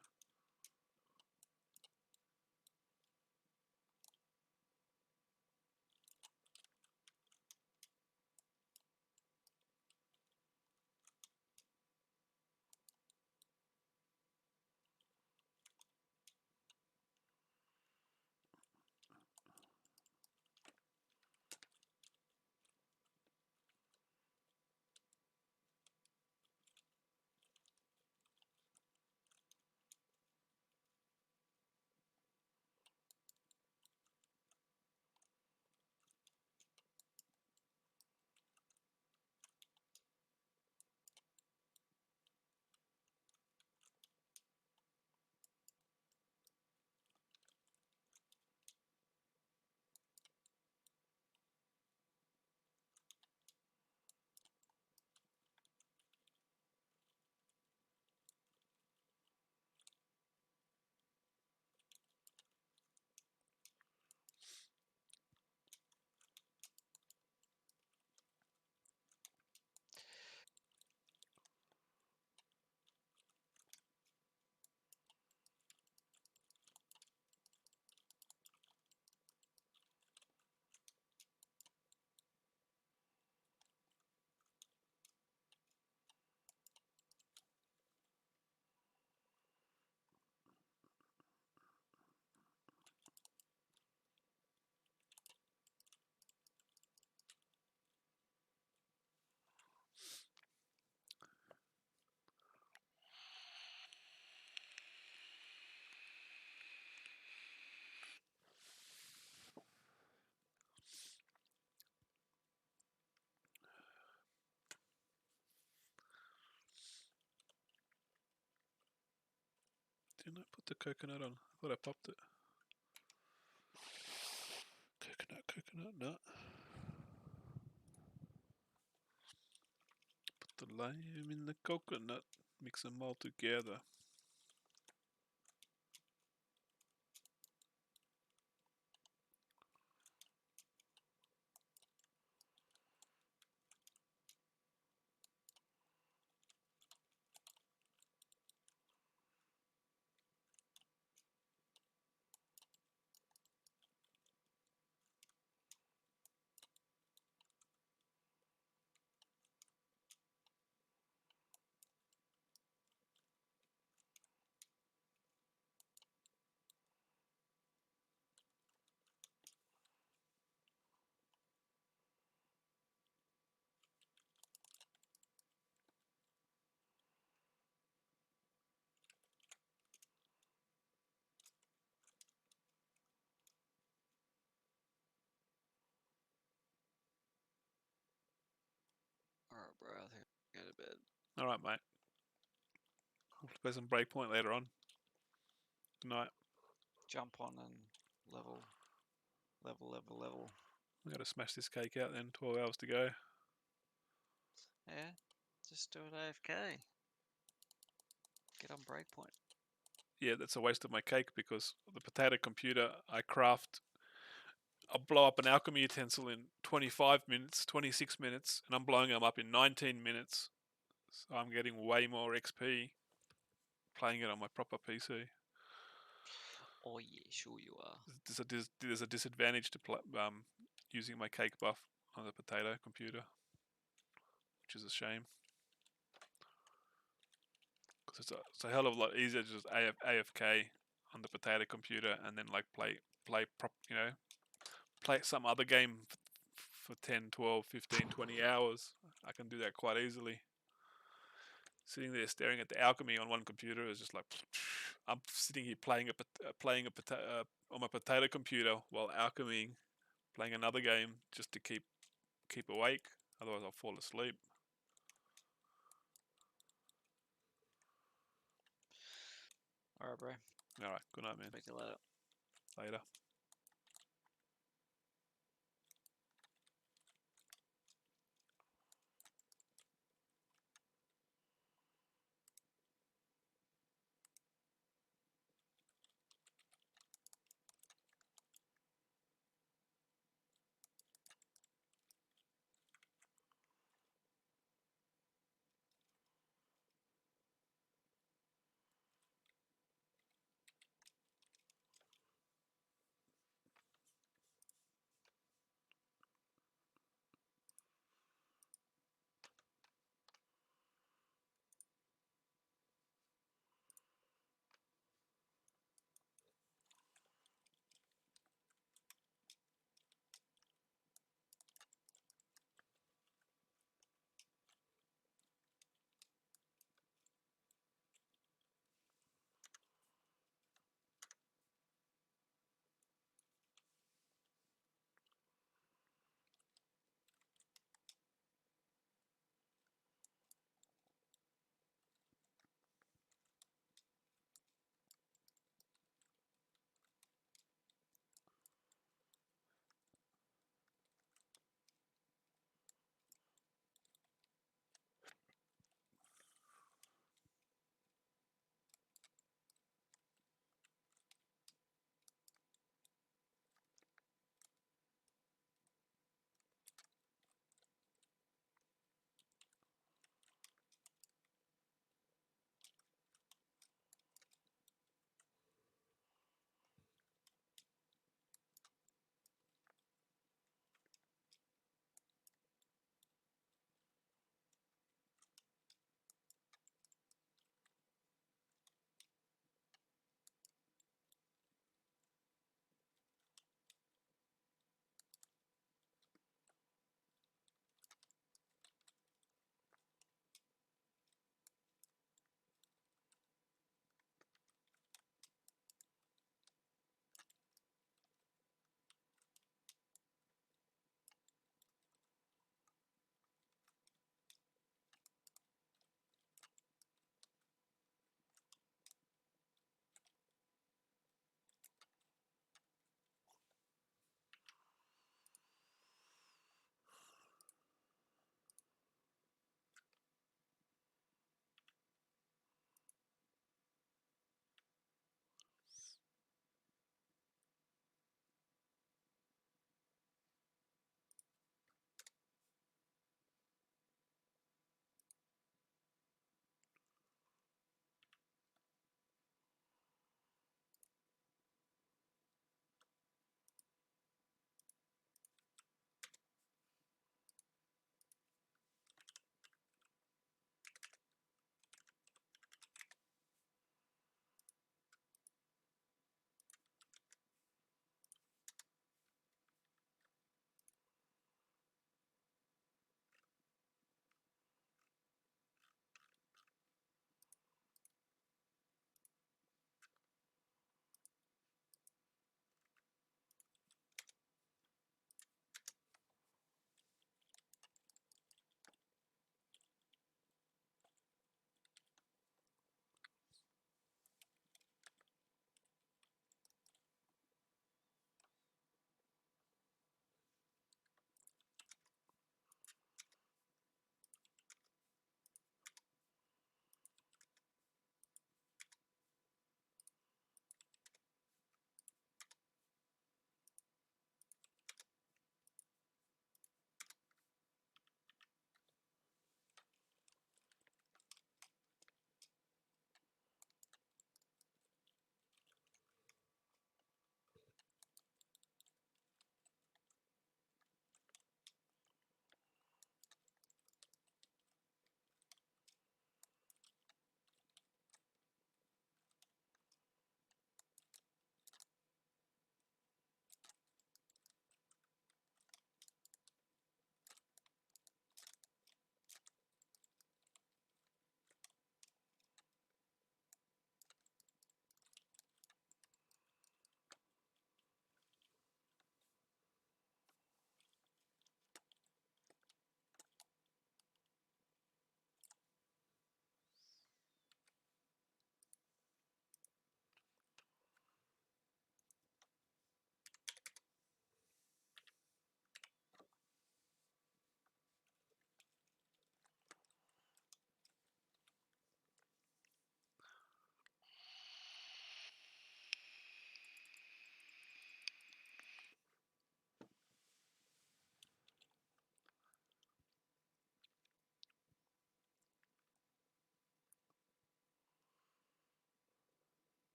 Didn't I put the coconut on? I thought I popped it. Coconut nut. Put the lime in the coconut. Mix them all together.
Alright, bro, I think I'm going to bed.
Alright, mate. I'll play some Breakpoint later on. Good night.
Jump on and level.
I gotta smash this cake out then. 12 hours to go.
Yeah, just do it AFK. Get on breakpoint.
Yeah, that's a waste of my cake because the potato computer I craft. I'll blow up an alchemy utensil in 25 minutes, 26 minutes, and I'm blowing them up in 19 minutes. So I'm getting way more XP playing it on my proper PC.
Oh yeah, sure you are.
There's a disadvantage to using my cake buff on the potato computer, which is a shame. Because it's a hell of a lot easier to just AFK on the potato computer and then like play play some other game for 10, 12, 15, 20 hours. I can do that quite easily. Sitting there staring at the alchemy on one computer is just like I'm sitting here playing on my potato computer while alchemying, playing another game just to keep awake. Otherwise, I'll fall asleep.
Alright, bro.
All right, good night, man.
Speak to you later.
Later.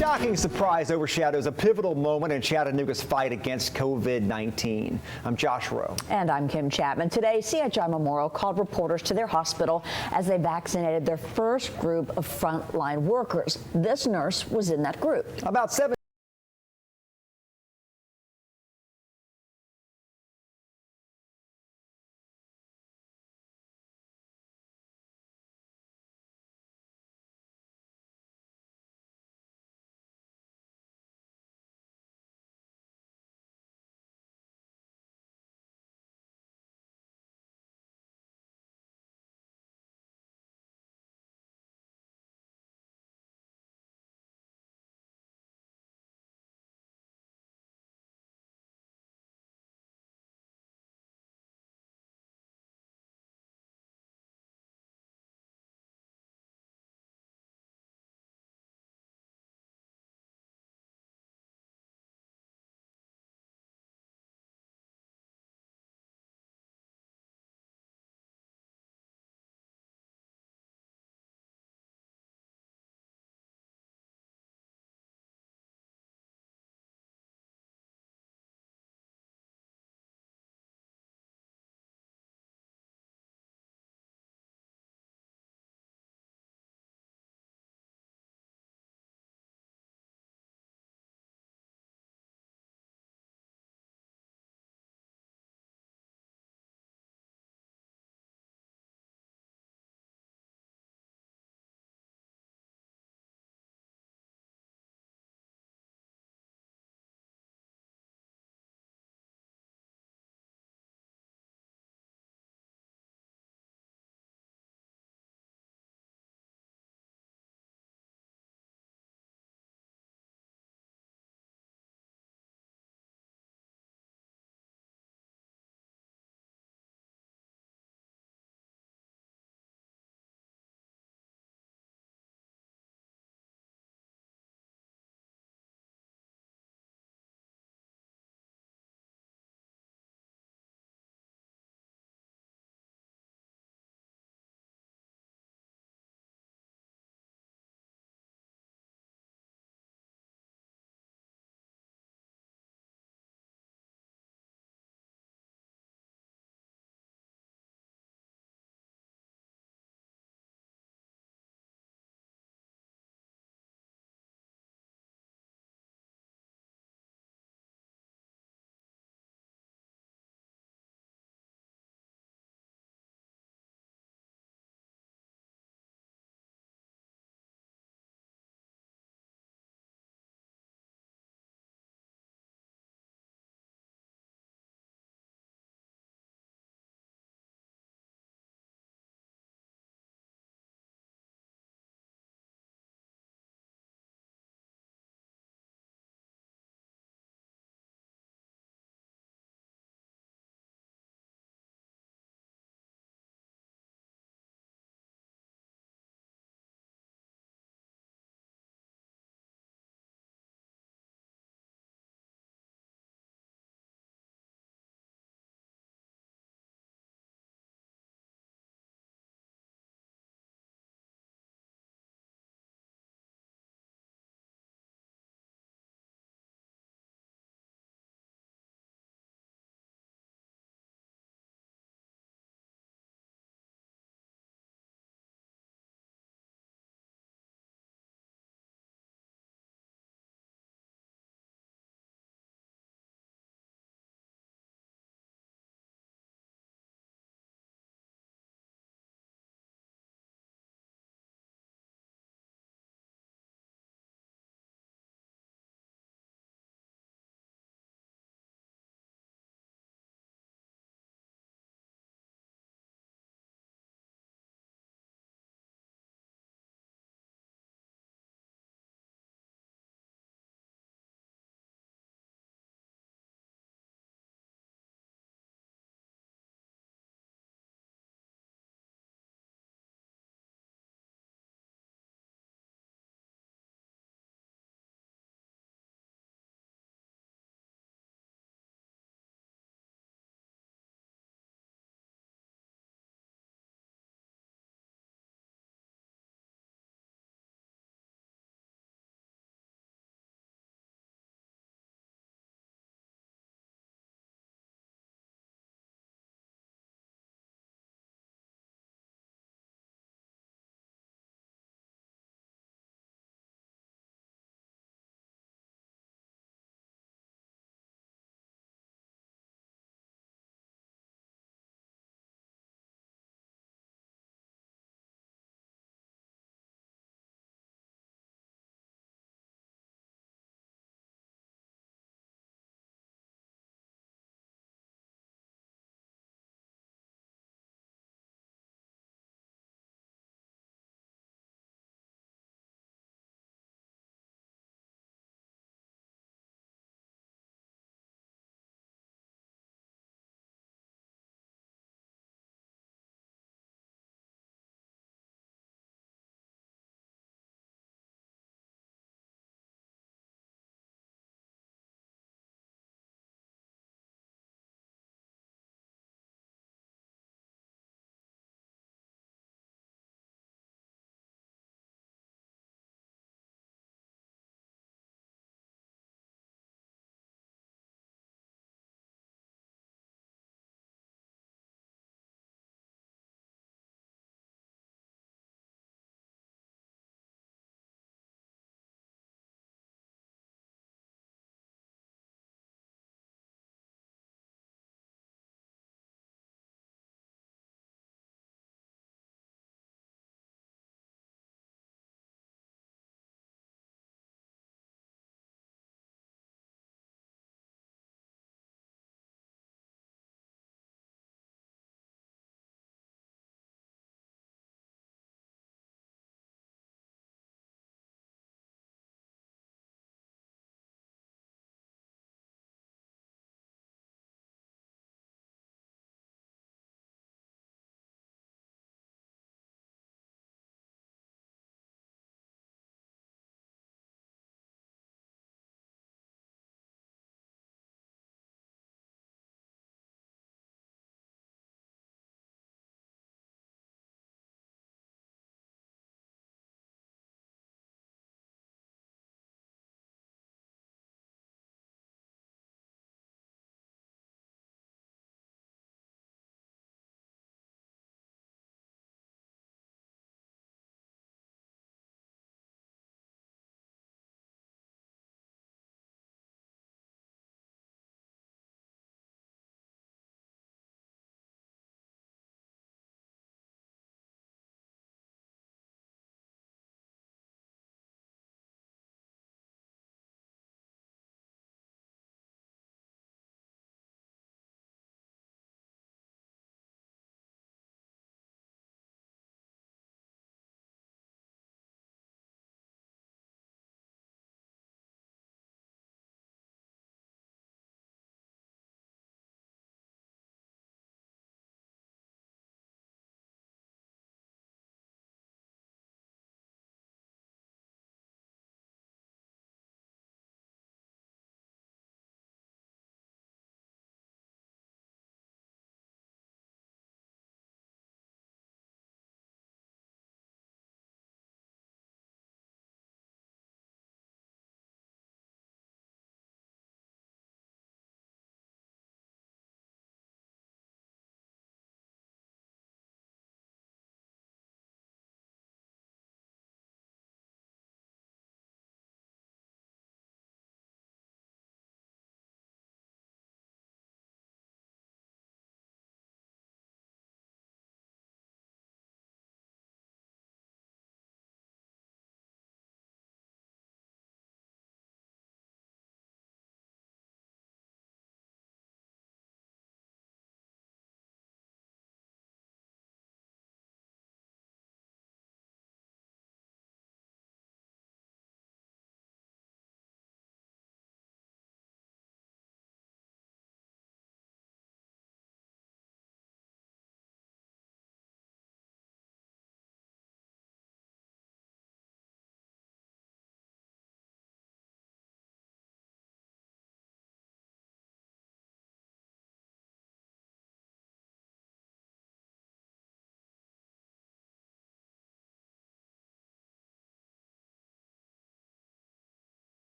Shocking surprise overshadows a pivotal moment in Chattanooga's fight against COVID-19. I'm Josh Rowe.
And I'm Kim Chapman. Today, CHI Memorial called reporters to their hospital as they vaccinated their first group of frontline workers. This nurse was in that group.
About 7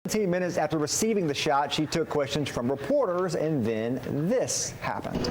15 minutes after receiving the shot, she took questions from reporters, and then this happened.